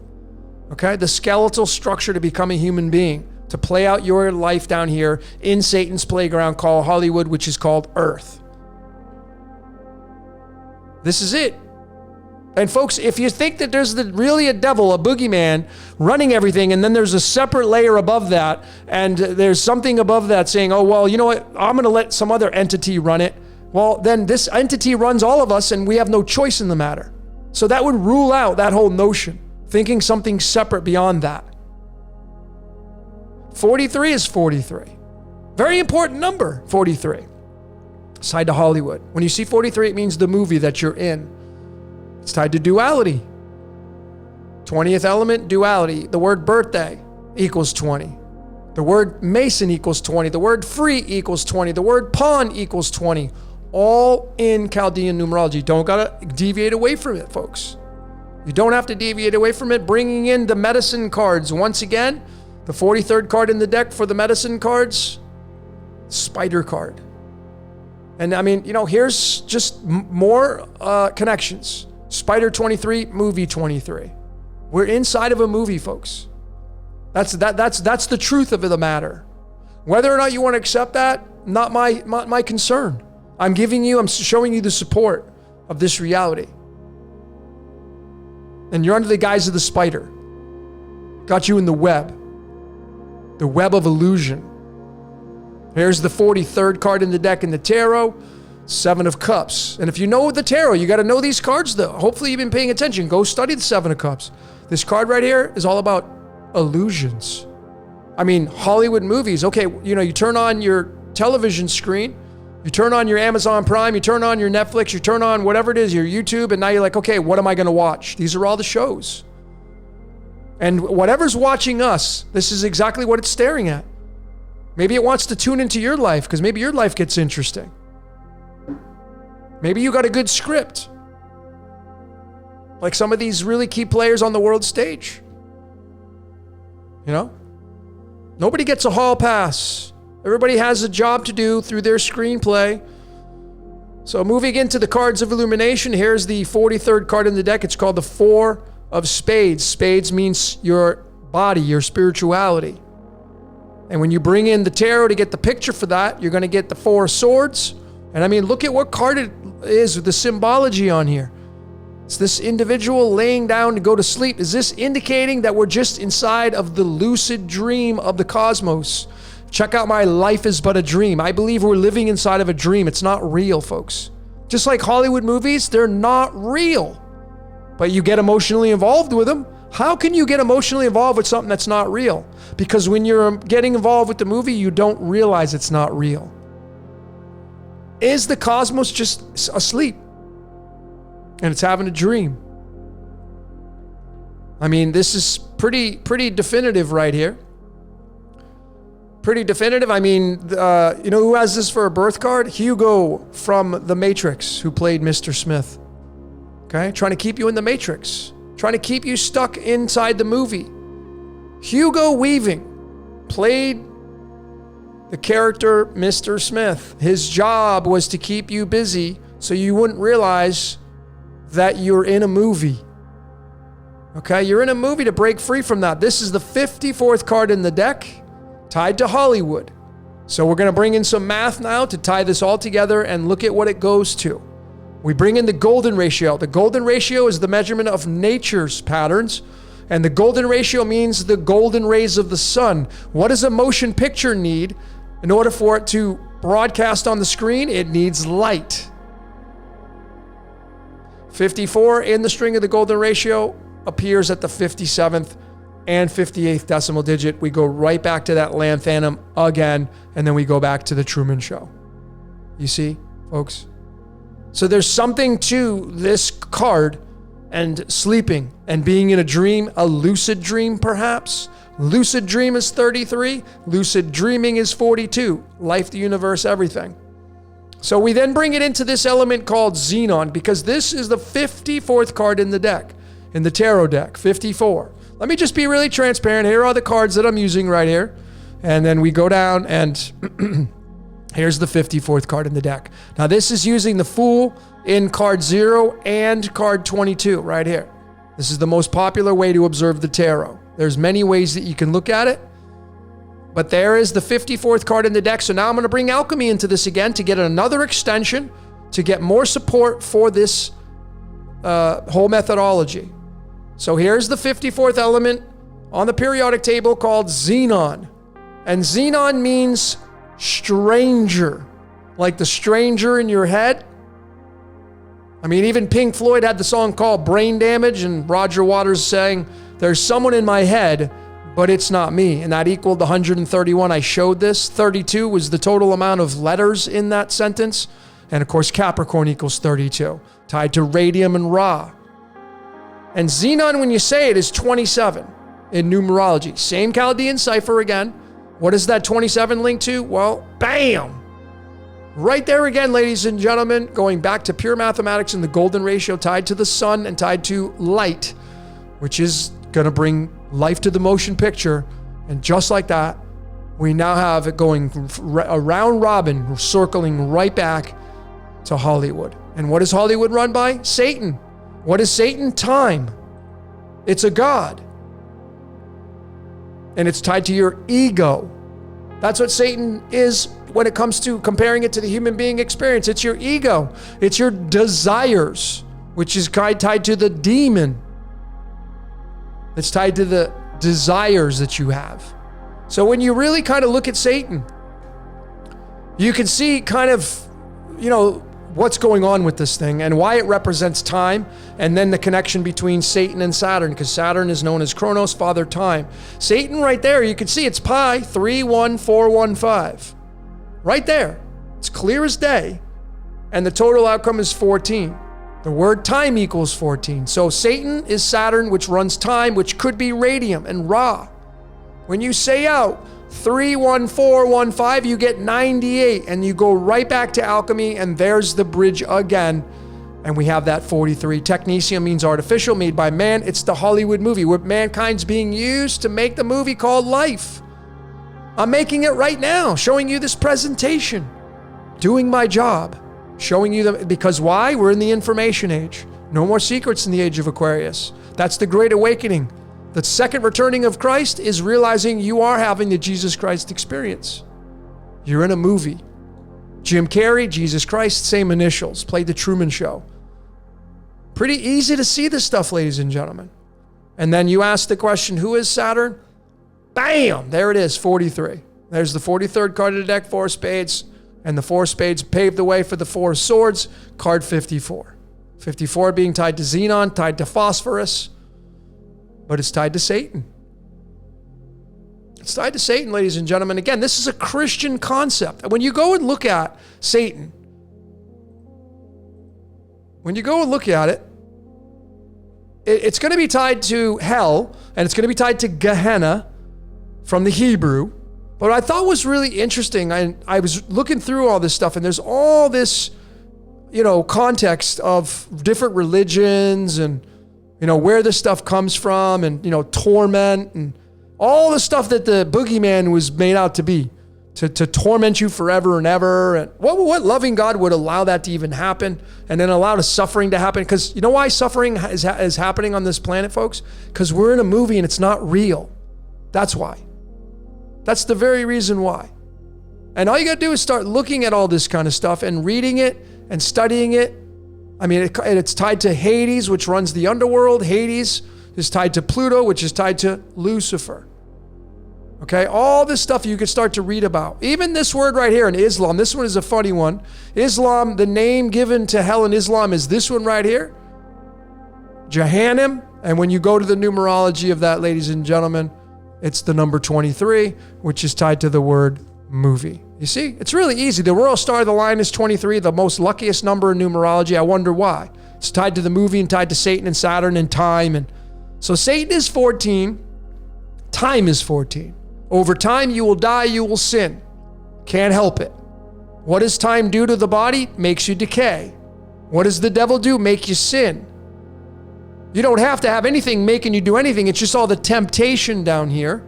Okay? The skeletal structure to become a human being, to play out your life down here in Satan's playground called Hollywood, which is called Earth. This is it. And folks, if you think that there's really a devil, a boogeyman, running everything, and then there's a separate layer above that, and there's something above that saying, oh, well, you know what, I'm going to let some other entity run it. Well, then this entity runs all of us, and we have no choice in the matter. So that would rule out that whole notion, thinking something separate beyond that. 43 is 43. Very important number, 43. Side to Hollywood. When you see 43, it means the movie that you're in. It's tied to duality. 20th element, duality. The word birthday equals 20. The word Mason equals 20. The word free equals 20. The word pawn equals 20. All in Chaldean numerology. Don't gotta deviate away from it, folks. You don't have to deviate away from it. Bringing in the medicine cards. Once again, the 43rd card in the deck for the medicine cards, spider card. And I mean, you know, here's just more connections. Spider 23, movie 23. We're inside of a movie, folks. That's the truth of the matter. Whether or not you want to accept that, not my concern. I'm showing you the support of this reality. And you're under the guise of the spider. Got you in the web of illusion. Here's the 43rd card in the deck in the tarot. 7 of Cups. And if you know the tarot, you got to know these cards though. Hopefully you've been paying attention. Go study the 7 of Cups. This card right here is all about illusions. I mean, Hollywood movies. Okay, you know, you turn on your television screen, you turn on your Amazon Prime, you turn on your Netflix, you turn on whatever it is, your YouTube, and now you're like, okay, what am I going to watch? These are all the shows. And whatever's watching us, this is exactly what it's staring at. Maybe it wants to tune into your life because maybe your life gets interesting. Maybe you got a good script. Like some of these really key players on the world stage. You know? Nobody gets a hall pass. Everybody has a job to do through their screenplay. So moving into the cards of illumination, here's the 43rd card in the deck. It's called the 4 of Spades. Spades means your body, your spirituality. And when you bring in the tarot to get the picture for that, you're going to get the 4 of Swords. And I mean, look at what card it is with the symbology on here. It's this individual laying down to go to sleep. Is this indicating that we're just inside of the lucid dream of the cosmos? Check out my Life is But a Dream. I believe we're living inside of a dream. It's not real, folks. Just like Hollywood movies, they're not real. But you get emotionally involved with them. How can you get emotionally involved with something that's not real? Because when you're getting involved with the movie, you don't realize it's not real. Is the cosmos just asleep? And it's having a dream? I mean, this is pretty definitive right here. Pretty definitive. I mean, you know who has this for a birth card? Hugo from The Matrix, who played Mr. Smith. Okay? Trying to keep you in the Matrix. Trying to keep you stuck inside the movie. Hugo Weaving played the character Mr. Smith. His job was to keep you busy so you wouldn't realize that you're in a movie. Okay? You're in a movie to break free from that. This is the 54th card in the deck, tied to Hollywood. So we're going to bring in some math now to tie this all together and look at what it goes to. We bring in the golden ratio. The golden ratio is the measurement of nature's patterns. And the golden ratio means the golden rays of the sun. What does a motion picture need in order for it to broadcast on the screen? It needs light. 54 in the string of the golden ratio appears at the 57th and 58th decimal digit. We go right back to that land phantom again, and then we go back to the Truman Show. You see, folks? So there's something to this card and sleeping and being in a dream, a lucid dream perhaps. Lucid dream is 33. Lucid dreaming is 42. Life, the universe, everything. So we then bring it into this element called Xenon, because this is the 54th card in the deck, in the tarot deck, 54. Let me just be really transparent. Here are the cards that I'm using right here. And then we go down and here's the 54th card in the deck. Now this is using the Fool in card 0 and card 22 right here. This is the most popular way to observe the tarot. There's many ways that you can look at it, but there is the 54th card in the deck. So now I'm going to bring alchemy into this again to get another extension, to get more support for this whole methodology. So here's the 54th element on the periodic table called Xenon. And Xenon means stranger, like the stranger in your head. I mean, even Pink Floyd had the song called Brain Damage, and Roger Waters saying, there's someone in my head, but it's not me. And that equaled the 131. I showed this. 32 was the total amount of letters in that sentence. And of course, Capricorn equals 32, tied to radium and Ra. And Xenon, when you say it, is 27 in numerology. Same Chaldean cipher again. What is that 27 linked to? Well, bam! Right there again, ladies and gentlemen, going back to pure mathematics and the golden ratio tied to the sun and tied to light, which is going to bring life to the motion picture. And just like that, we now have it going around robin, circling right back to Hollywood. And what is Hollywood run by? Satan. What is Satan? Time. It's a god. And it's tied to your ego. That's what Satan is when it comes to comparing it to the human being experience. It's your ego. It's your desires, which is tied to the demon. It's tied to the desires that you have. So when you really kind of look at Satan, you can see kind of, what's going on with this thing and why it represents time, and then the connection between Satan and Saturn, because Saturn is known as Chronos, Father Time. Satan right there, you can see it's pi 31415. Right there. It's clear as day. And the total outcome is 14. The word time equals 14. So Satan is Saturn, which runs time, which could be radium and Ra. When you say out 31415, you get 98, and you go right back to alchemy, and there's the bridge again. And we have that 43. Technetium means artificial, made by man. It's the Hollywood movie where mankind's being used to make the movie called life. I'm making it right now, showing you this presentation, doing my job, showing you because why? We're in the information age. No more secrets in the age of Aquarius. That's the Great Awakening. The second returning of Christ is realizing you are having the Jesus Christ experience. You're in a movie. Jim Carrey, Jesus Christ, same initials, played the Truman Show. Pretty easy to see this stuff, ladies and gentlemen. And then you ask the question, who is Saturn? Bam! There it is, 43. There's the 43rd card of the deck, 4 spades. And the 4 spades paved the way for the 4 swords, card 54. 54 being tied to xenon, tied to phosphorus. but it's tied to Satan. It's tied to Satan, ladies and gentlemen. Again, this is a Christian concept. When you go and look at Satan, it's going to be tied to hell, and it's going to be tied to Gehenna from the Hebrew. But what I thought was really interesting, I was looking through all this stuff, and there's all this, context of different religions and, where this stuff comes from and, torment and all the stuff that the boogeyman was made out to be, to torment you forever and ever. And what loving God would allow that to even happen and then allow the suffering to happen? Because you know why suffering is happening on this planet, folks? Because we're in a movie and it's not real. That's why. That's the very reason why. And all you got to do is start looking at all this kind of stuff and reading it and studying it. I mean, it's tied to Hades, which runs the underworld. Hades is tied to Pluto, which is tied to Lucifer. Okay, all this stuff you could start to read about. Even this word right here in Islam, this one is a funny one. Islam, the name given to hell in Islam is this one right here, Jahannam. And when you go to the numerology of that, ladies and gentlemen, it's the number 23, which is tied to the word movie. You see, it's really easy. The royal star of the line is 23, the most luckiest number in numerology. I wonder why. It's tied to the movie and tied to Satan and Saturn and time. And so Satan is 14, time is 14. Over time, you will die, you will sin. Can't help it. What does time do to the body? Makes you decay. What does the devil do? Make you sin. You don't have to have anything making you do anything. It's just all the temptation down here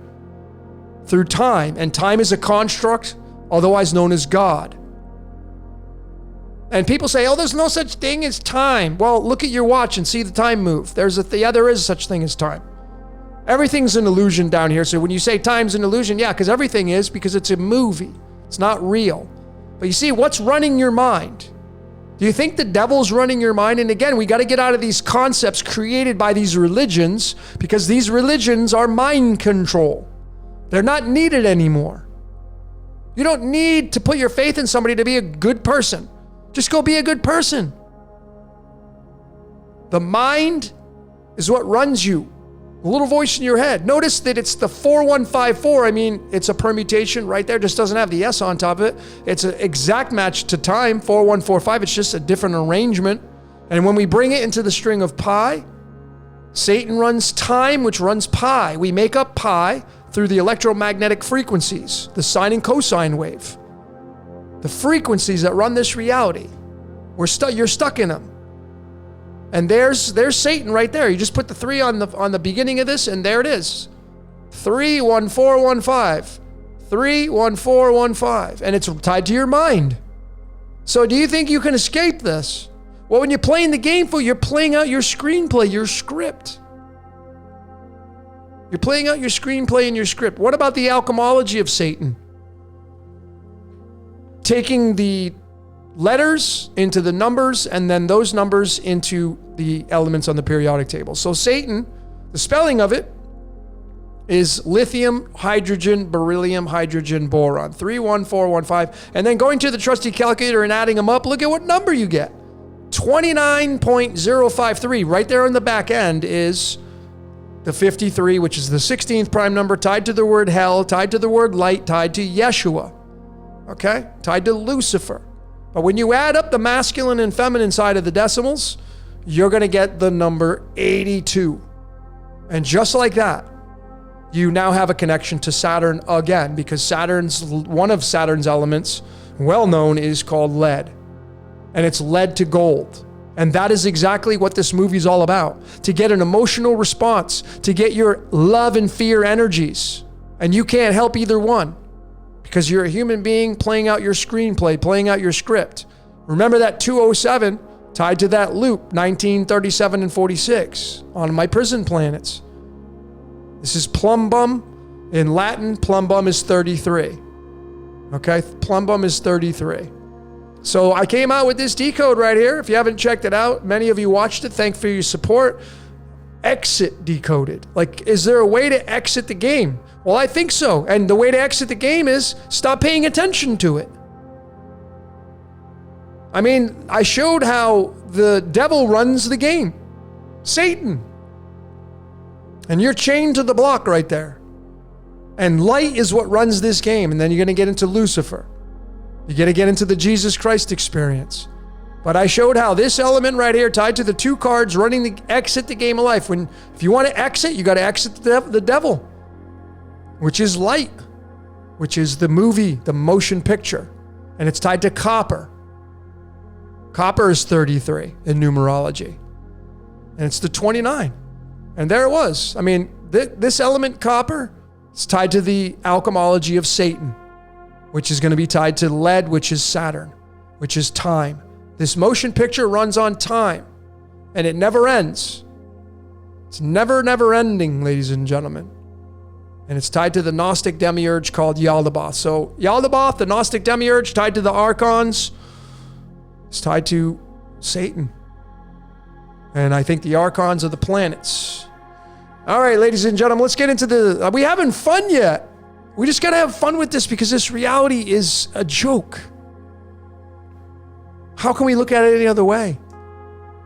through time. And time is a construct, otherwise known as God. And people say, oh, there's no such thing as time. Well, look at your watch and see the time move. There is such thing as time. Everything's an illusion down here. So when you say time's an illusion, yeah, because everything is, because it's a movie. It's not real. But you see, what's running your mind? Do you think the devil's running your mind? And again, we got to get out of these concepts created by these religions, because these religions are mind control. They're not needed anymore. You don't need to put your faith in somebody to be a good person. Just go be a good person. The mind is what runs you. A little voice in your head. Notice that it's the 4154. I mean, it's a permutation right there. Just doesn't have the S on top of it. It's an exact match to time, 4145. It's just a different arrangement. And when we bring it into the string of pi, Satan runs time, which runs pi. We make up pi through the electromagnetic frequencies, the sine and cosine wave. The frequencies that run this reality. You're stuck in them. And there's Satan right there. You just put the 3 on the beginning of this, and there it is. 31415. 31415. And it's tied to your mind. So do you think you can escape this? Well, when you're playing the game, you're playing out your screenplay, your script. You're playing out your screenplay and your script. What about the alchemology of Satan? Taking the letters into the numbers, and then those numbers into the elements on the periodic table. So Satan, the spelling of it is lithium, hydrogen, beryllium, hydrogen, boron. 31415. And then going to the trusty calculator and adding them up, look at what number you get. 29.053. Right there on the back end is the 53, which is the 16th prime number, tied to the word hell, tied to the word light, tied to Yeshua. Okay? Tied to Lucifer. But when you add up the masculine and feminine side of the decimals, you're going to get the number 82. And just like that, you now have a connection to Saturn again, because one of Saturn's elements, well known, is called lead. And it's lead to gold. And that is exactly what this movie is all about. To get an emotional response, to get your love and fear energies. And you can't help either one, because you're a human being playing out your screenplay, playing out your script. Remember that 207 tied to that loop, 1937 and 46 on my prison planets. This is plumbum. In Latin, plumbum is 33. Okay, plumbum is 33. So I came out with this decode right here. If you haven't checked it out, many of you watched it. Thank you for your support. Exit Decoded. Like, is there a way to exit the game? Well, I think so. And the way to exit the game is stop paying attention to it. I mean, I showed how the devil runs the game. Satan. And you're chained to the block right there. And light is what runs this game. And then you're going to get into Lucifer. You're going to get into the Jesus Christ experience. But I showed how this element right here tied to the two cards running the exit the game of life. If you want to exit, you got to exit the devil, which is light, which is the movie, the motion picture. And it's tied to copper. Copper is 33 in numerology. And it's the 29. And there it was. I mean, this element, copper, is tied to the alchemology of Satan, which is going to be tied to lead, which is Saturn, which is time. This motion picture runs on time, and it never ends. It's never ending, ladies and gentlemen. And it's tied to the Gnostic demiurge called Yaldabaoth. So Yaldabaoth, the Gnostic demiurge, tied to the archons, is tied to Satan. And I think the archons are the planets. All right, ladies and gentlemen, let's get into the... Are we having fun yet? We just got to have fun with this because this reality is a joke. How can we look at it any other way?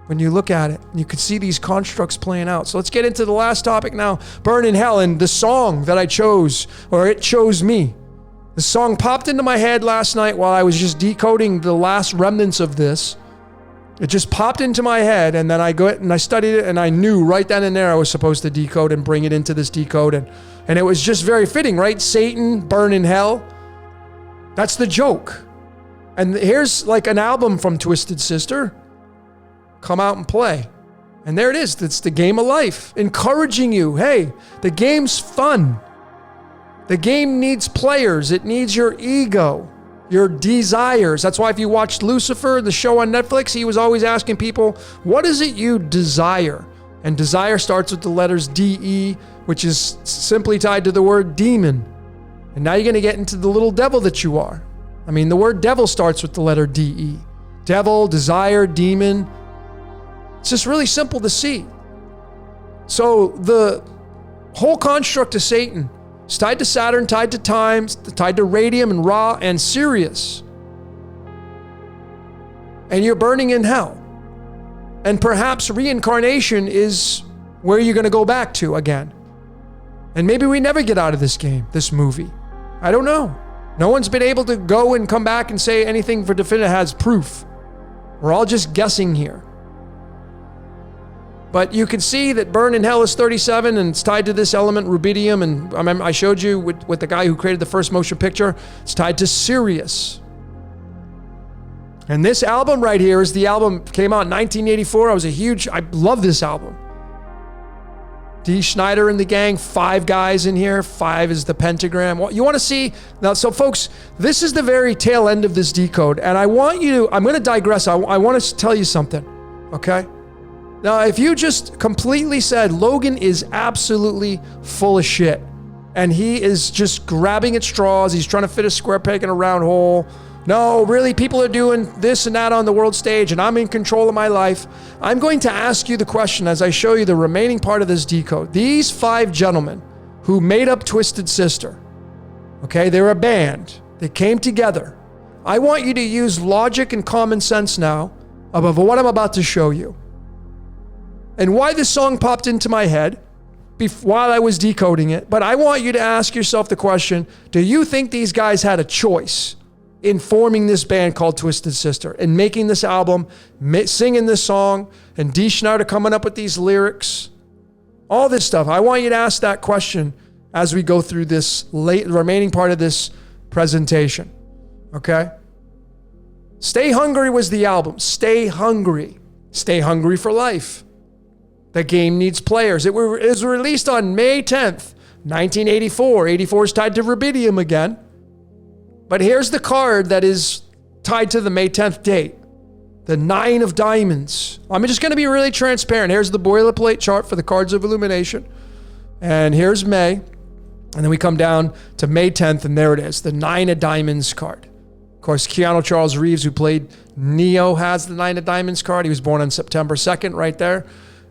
When you look at it, you can see these constructs playing out. So let's get into the last topic now. Burn in Hell, and the song that I chose, or it chose me. The song popped into my head last night while I was just decoding the last remnants of this. It just popped into my head, and then I go and I studied it, and I knew right then and there I was supposed to decode and bring it into this decode. And it was just very fitting, right? Satan, burn in hell. That's the joke. And here's like an album from Twisted Sister. Come out and play. And there it is. It's the game of life. Encouraging you. Hey, the game's fun. The game needs players. It needs your ego, your desires. That's why if you watched Lucifer, the show on Netflix, he was always asking people, what is it you desire? And desire starts with the letters D-E, which is simply tied to the word demon. And now you're going to get into the little devil that you are. I mean, the word devil starts with the letter D-E. Devil, desire, demon. It's just really simple to see. So the whole construct of Satan is tied to Saturn, tied to time, tied to radium and Ra and Sirius. And you're burning in hell. And perhaps reincarnation is where you're going to go back to again. And maybe we never get out of this game, this movie. I don't know. No one's been able to go and come back and say anything for definitive has proof. We're all just guessing here. But you can see that burn in hell is 37 and it's tied to this element rubidium. And I showed you with the guy who created the first motion picture. It's tied to Sirius. And this album right here is the album came out in 1984. I love this album. D. Schneider and the gang, 5 guys in here. 5 is the pentagram. You want to see now? So folks, this is the very tail end of this decode. And I'm going to digress. I want to tell you something. Okay. Now, if you just completely said Logan is absolutely full of shit and he is just grabbing at straws, he's trying to fit a square peg in a round hole. No, really, people are doing this and that on the world stage and I'm in control of my life. I'm going to ask you the question as I show you the remaining part of this decode. These 5 gentlemen who made up Twisted Sister, okay, they're a band. They came together. I want you to use logic and common sense now above what I'm about to show you. And why this song popped into my head while I was decoding it. But I want you to ask yourself the question, do you think these guys had a choice in forming this band called Twisted Sister and making this album, singing this song, and D. Schneider coming up with these lyrics? All this stuff. I want you to ask that question as we go through this remaining part of this presentation. Okay? Stay Hungry was the album. Stay Hungry. Stay hungry for life. The game needs players. It was released on May 10th, 1984. 84 is tied to rubidium again. But here's the card that is tied to the May 10th date. The 9 of Diamonds. I'm just going to be really transparent. Here's the boilerplate chart for the cards of illumination. And here's May. And then we come down to May 10th, and there it is, the 9 of Diamonds card. Of course, Keanu Charles Reeves, who played Neo, has the 9 of Diamonds card. He was born on September 2nd, right there.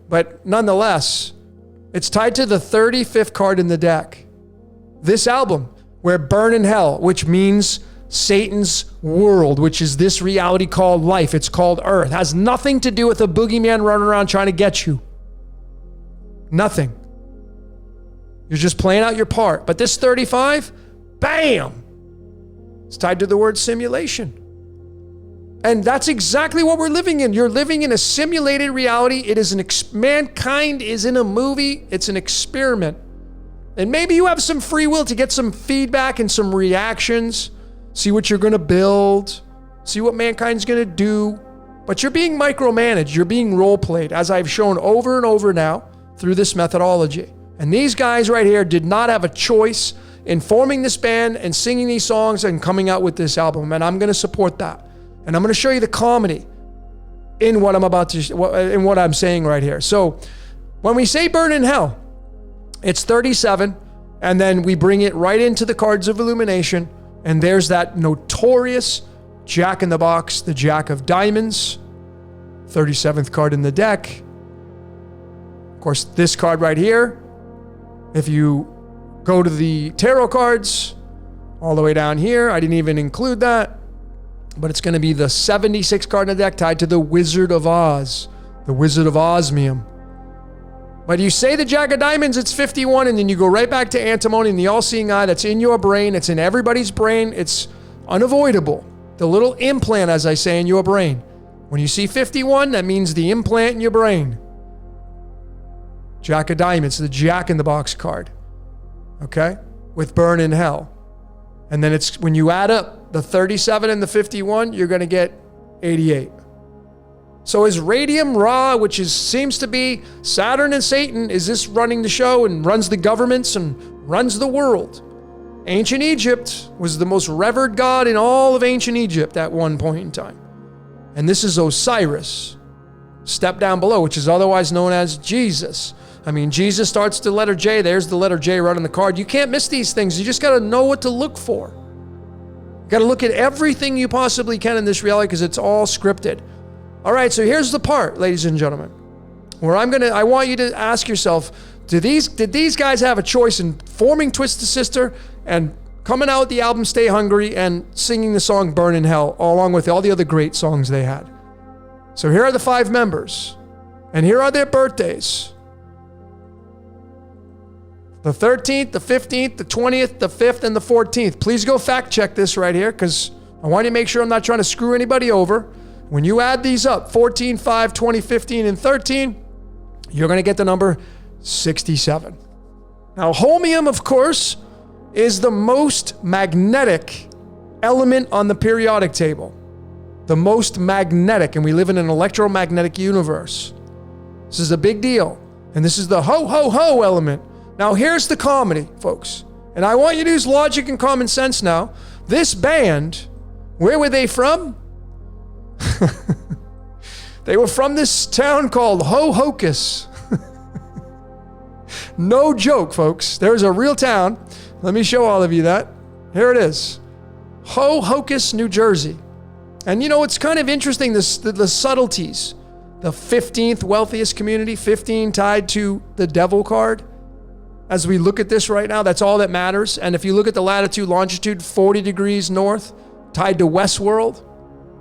But nonetheless, it's tied to the 35th card in the deck. This album, where Burn in Hell, which means Satan's world, which is this reality called life, it's called Earth, has nothing to do with a boogeyman running around trying to get you. Nothing. You're just playing out your part. But this 35, bam, it's tied to the word simulation. And that's exactly what we're living in. You're living in a simulated reality. It is mankind is in a movie. It's an experiment. And maybe you have some free will to get some feedback and some reactions, see what you're going to build, see what mankind's going to do. But you're being micromanaged. You're being role played, as I've shown over and over now through this methodology. And these guys right here did not have a choice in forming this band and singing these songs and coming out with this album. And I'm going to support that. And I'm going to show you the comedy in what I'm saying right here. So when we say burn in hell, it's 37, and then we bring it right into the cards of illumination, and there's that notorious Jack in the Box, the Jack of Diamonds, 37th card in the deck. Of course, this card right here, if you go to the tarot cards, all the way down here, I didn't even include that, but it's going to be the 76th card in the deck tied to the Wizard of Oz, the Wizard of Osmium. But you say the Jack of Diamonds, it's 51, and then you go right back to antimony and the all-seeing eye that's in your brain. It's in everybody's brain. It's unavoidable. The little implant, as I say, in your brain. When you see 51, that means the implant in your brain. Jack of Diamonds, the Jack in the Box card. Okay? With burn in hell. And then it's when you add up the 37 and the 51, you're going to get 88. So is Radium Ra, which seems to be Saturn and Satan, is this running the show and runs the governments and runs the world? Ancient Egypt was the most revered god in all of ancient Egypt at one point in time. And this is Osiris, step down below, which is otherwise known as Jesus. I mean, Jesus starts the letter J. There's the letter J right on the card. You can't miss these things. You just got to know what to look for. You got to look at everything you possibly can in this reality because it's all scripted. All right, so here's the part, ladies and gentlemen, where I want you to ask yourself, did these guys have a choice in forming Twisted Sister and coming out with the album Stay Hungry and singing the song Burn in Hell, along with all the other great songs they had? So here are the 5 members, and here are their birthdays. The 13th, the 15th, the 20th, the 5th, and the 14th. Please go fact check this right here because I want you to make sure I'm not trying to screw anybody over. When you add these up, 14, 5, 20, 15, and 13, you're going to get the number 67. Now, holmium, of course, is the most magnetic element on the periodic table. The most magnetic, and we live in an electromagnetic universe. This is a big deal. And this is the ho-ho-ho element. Now, here's the comedy, folks. And I want you to use logic and common sense now. This band, where were they from? They were from this town called Ho-Hocus. No joke, folks. There's a real town. Let me show all of you that. Here it is. Ho-Hocus, New Jersey. And you know, it's kind of interesting, the subtleties. The 15th wealthiest community, 15 tied to the devil card. As we look at this right now, that's all that matters. And if you look at the latitude, longitude, 40 degrees north, tied to Westworld,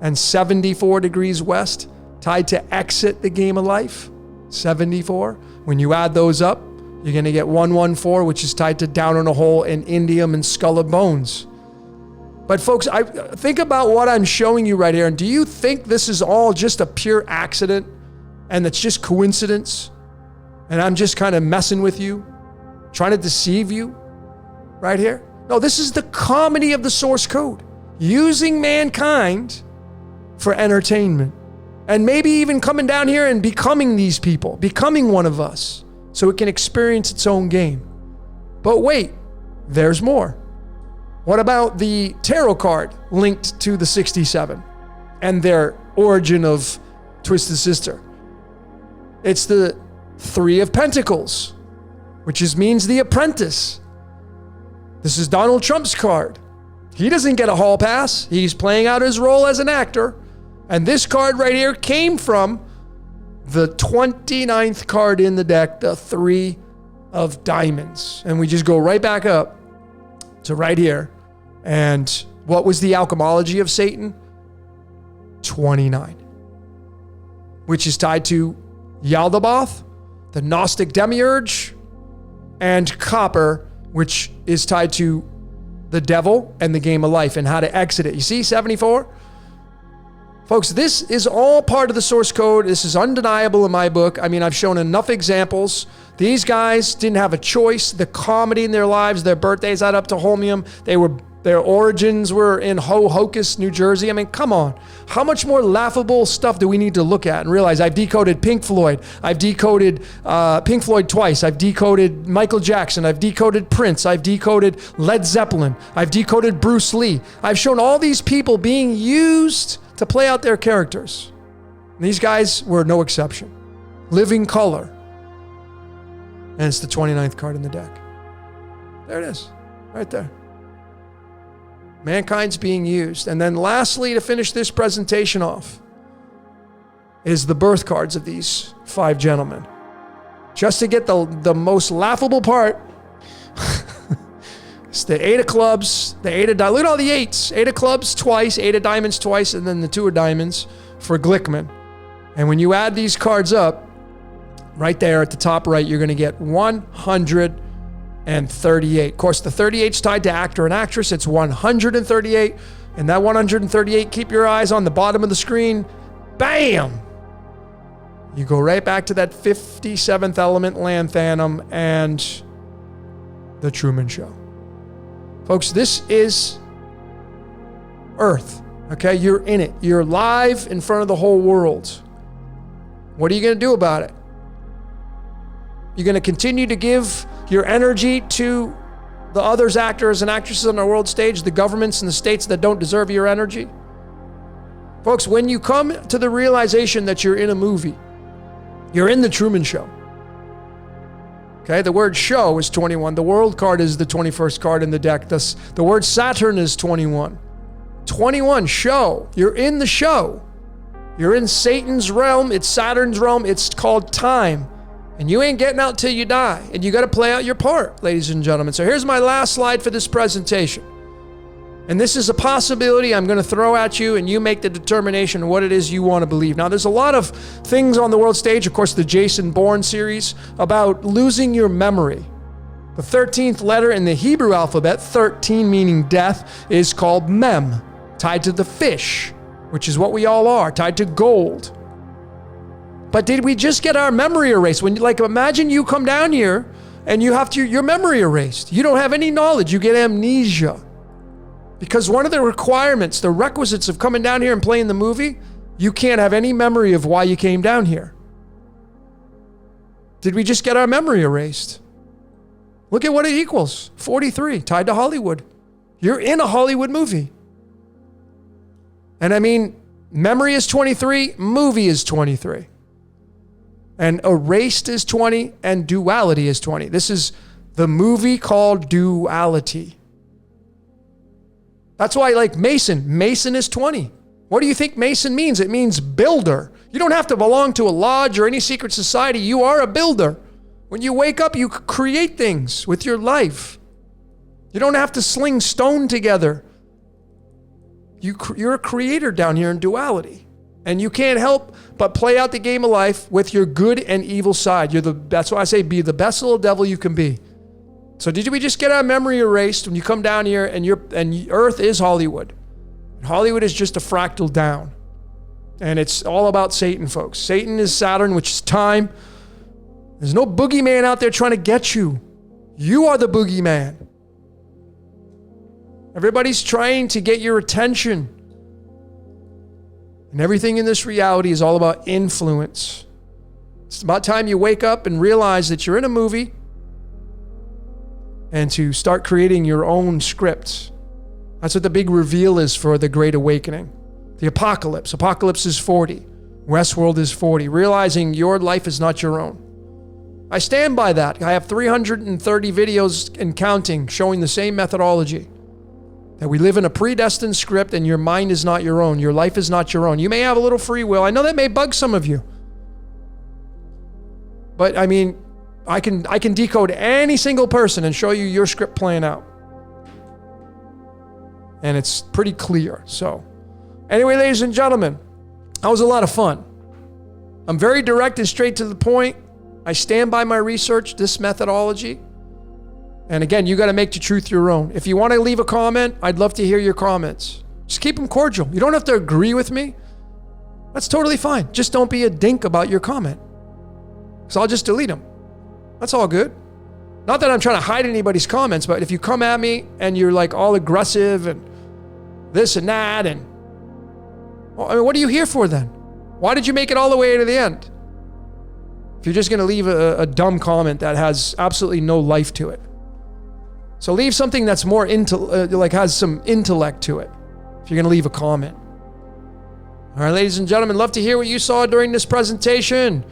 and 74 degrees west, tied to Exit the Game of Life, 74. When you add those up, you're going to get 114, which is tied to Down in a Hole and Indium and Skull of Bones. But folks, I think about what I'm showing you right here, and do you think this is all just a pure accident and it's just coincidence? And I'm just kind of messing with you, trying to deceive you right here? No, this is the comedy of the source code, using mankind for entertainment. And maybe even coming down here and becoming these people, becoming one of us, so it can experience its own game. But wait, there's more. What about the tarot card linked to the 67 and their origin of Twisted Sister? It's the 3 of Pentacles, which means the apprentice. This is Donald Trump's card. He doesn't get a hall pass. He's playing out his role as an actor. And this card right here came from the 29th card in the deck, the 3 of Diamonds. And we just go right back up to right here. And what was the alchemology of Satan? 29. Which is tied to Yaldabaoth, the Gnostic demiurge, and copper, which is tied to the devil and the game of life and how to exit it. You see 74? Folks, this is all part of the source code. This is undeniable in my book. I mean, I've shown enough examples. These guys didn't have a choice. The comedy in their lives, their birthdays add up to homium. Their origins were in Hohokus, New Jersey. I mean, come on. How much more laughable stuff do we need to look at and realize? I've decoded Pink Floyd. I've decoded Pink Floyd twice. I've decoded Michael Jackson. I've decoded Prince. I've decoded Led Zeppelin. I've decoded Bruce Lee. I've shown all these people being used to play out their characters. And these guys were no exception. Living color. And it's the 29th card in the deck. There it is. Right there. Mankind's being used. And then lastly, to finish this presentation off, is the birth cards of these 5 gentlemen. Just to get the most laughable part, it's the 8 of clubs, the 8 of diamonds. Look at all the 8s. 8 of clubs twice, 8 of diamonds twice, and then the 2 of diamonds for Glickman. And when you add these cards up, right there at the top right, you're going to get 138. Of course, the 38's tied to actor and actress. It's 138. And that 138, keep your eyes on the bottom of the screen. Bam! You go right back to that 57th element Lanthanum and the Truman Show. Folks, this is Earth, okay? You're in it. You're live in front of the whole world. What are you going to do about it? You're going to continue to give your energy to the others, actors and actresses on the world stage, the governments and the states that don't deserve your energy? Folks, when you come to the realization that you're in a movie, you're in the Truman Show. Okay, the word show is 21. The world card is the 21st card in the deck. The word Saturn is 21. 21, show. You're in the show. You're in Satan's realm. It's Saturn's realm. It's called time. And you ain't getting out till you die. And you got to play out your part, ladies and gentlemen. So here's my last slide for this presentation. And this is a possibility I'm going to throw at you, and you make the determination of what it is you want to believe. Now, there's a lot of things on the world stage, of course, the Jason Bourne series, about losing your memory. The 13th letter in the Hebrew alphabet, 13 meaning death, is called Mem, tied to the fish, which is what we all are, tied to gold. But did we just get our memory erased? Imagine you come down here and you have your memory erased. You don't have any knowledge. You get amnesia. Because one of the requirements, the requisites of coming down here and playing the movie, you can't have any memory of why you came down here. Did we just get our memory erased? Look at what it equals. 43, tied to Hollywood. You're in a Hollywood movie. And I mean, memory is 23, movie is 23. And erased is 20, and duality is 20. This is the movie called Duality. That's why, like Mason is 20. What do you think Mason means? It means builder. You don't have to belong to a lodge or any secret society. You are a builder. When you wake up, you create things with your life. You don't have to sling stone together. You're a creator down here in duality. And you can't help but play out the game of life with your good and evil side. That's why I say be the best little devil you can be. So did we just get our memory erased when you come down here and Earth is Hollywood? Hollywood is just a fractal down. And it's all about Satan, folks. Satan is Saturn, which is time. There's no boogeyman out there trying to get you. You are the boogeyman. Everybody's trying to get your attention. And everything in this reality is all about influence. It's about time you wake up and realize that you're in a movie and to start creating your own scripts. That's what the big reveal is for the Great Awakening. The Apocalypse. Apocalypse is 40. Westworld is 40. Realizing your life is not your own. I stand by that. I have 330 videos and counting showing the same methodology. That we live in a predestined script and your mind is not your own. Your life is not your own. You may have a little free will. I know that may bug some of you. But I mean, I can decode any single person and show you your script playing out. And it's pretty clear. So anyway, ladies and gentlemen, that was a lot of fun. I'm very direct and straight to the point. I stand by my research, this methodology. And again, you got to make the truth your own. If you want to leave a comment, I'd love to hear your comments. Just keep them cordial. You don't have to agree with me. That's totally fine. Just don't be a dink about your comment. So I'll just delete them. That's all good. Not that I'm trying to hide anybody's comments, but if you come at me and you're like all aggressive and this and that, and well, I mean, what are you here for then? Why did you make it all the way to the end? If you're just going to leave a dumb comment that has absolutely no life to it. So leave something that's more has some intellect to it. If you're going to leave a comment. All right, ladies and gentlemen, love to hear what you saw during this presentation.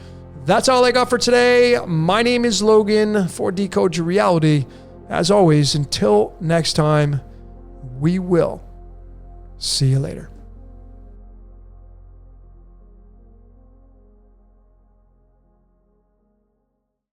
That's all I got for today. My name is Logan for Decode Your Reality. As always, until next time, we will see you later.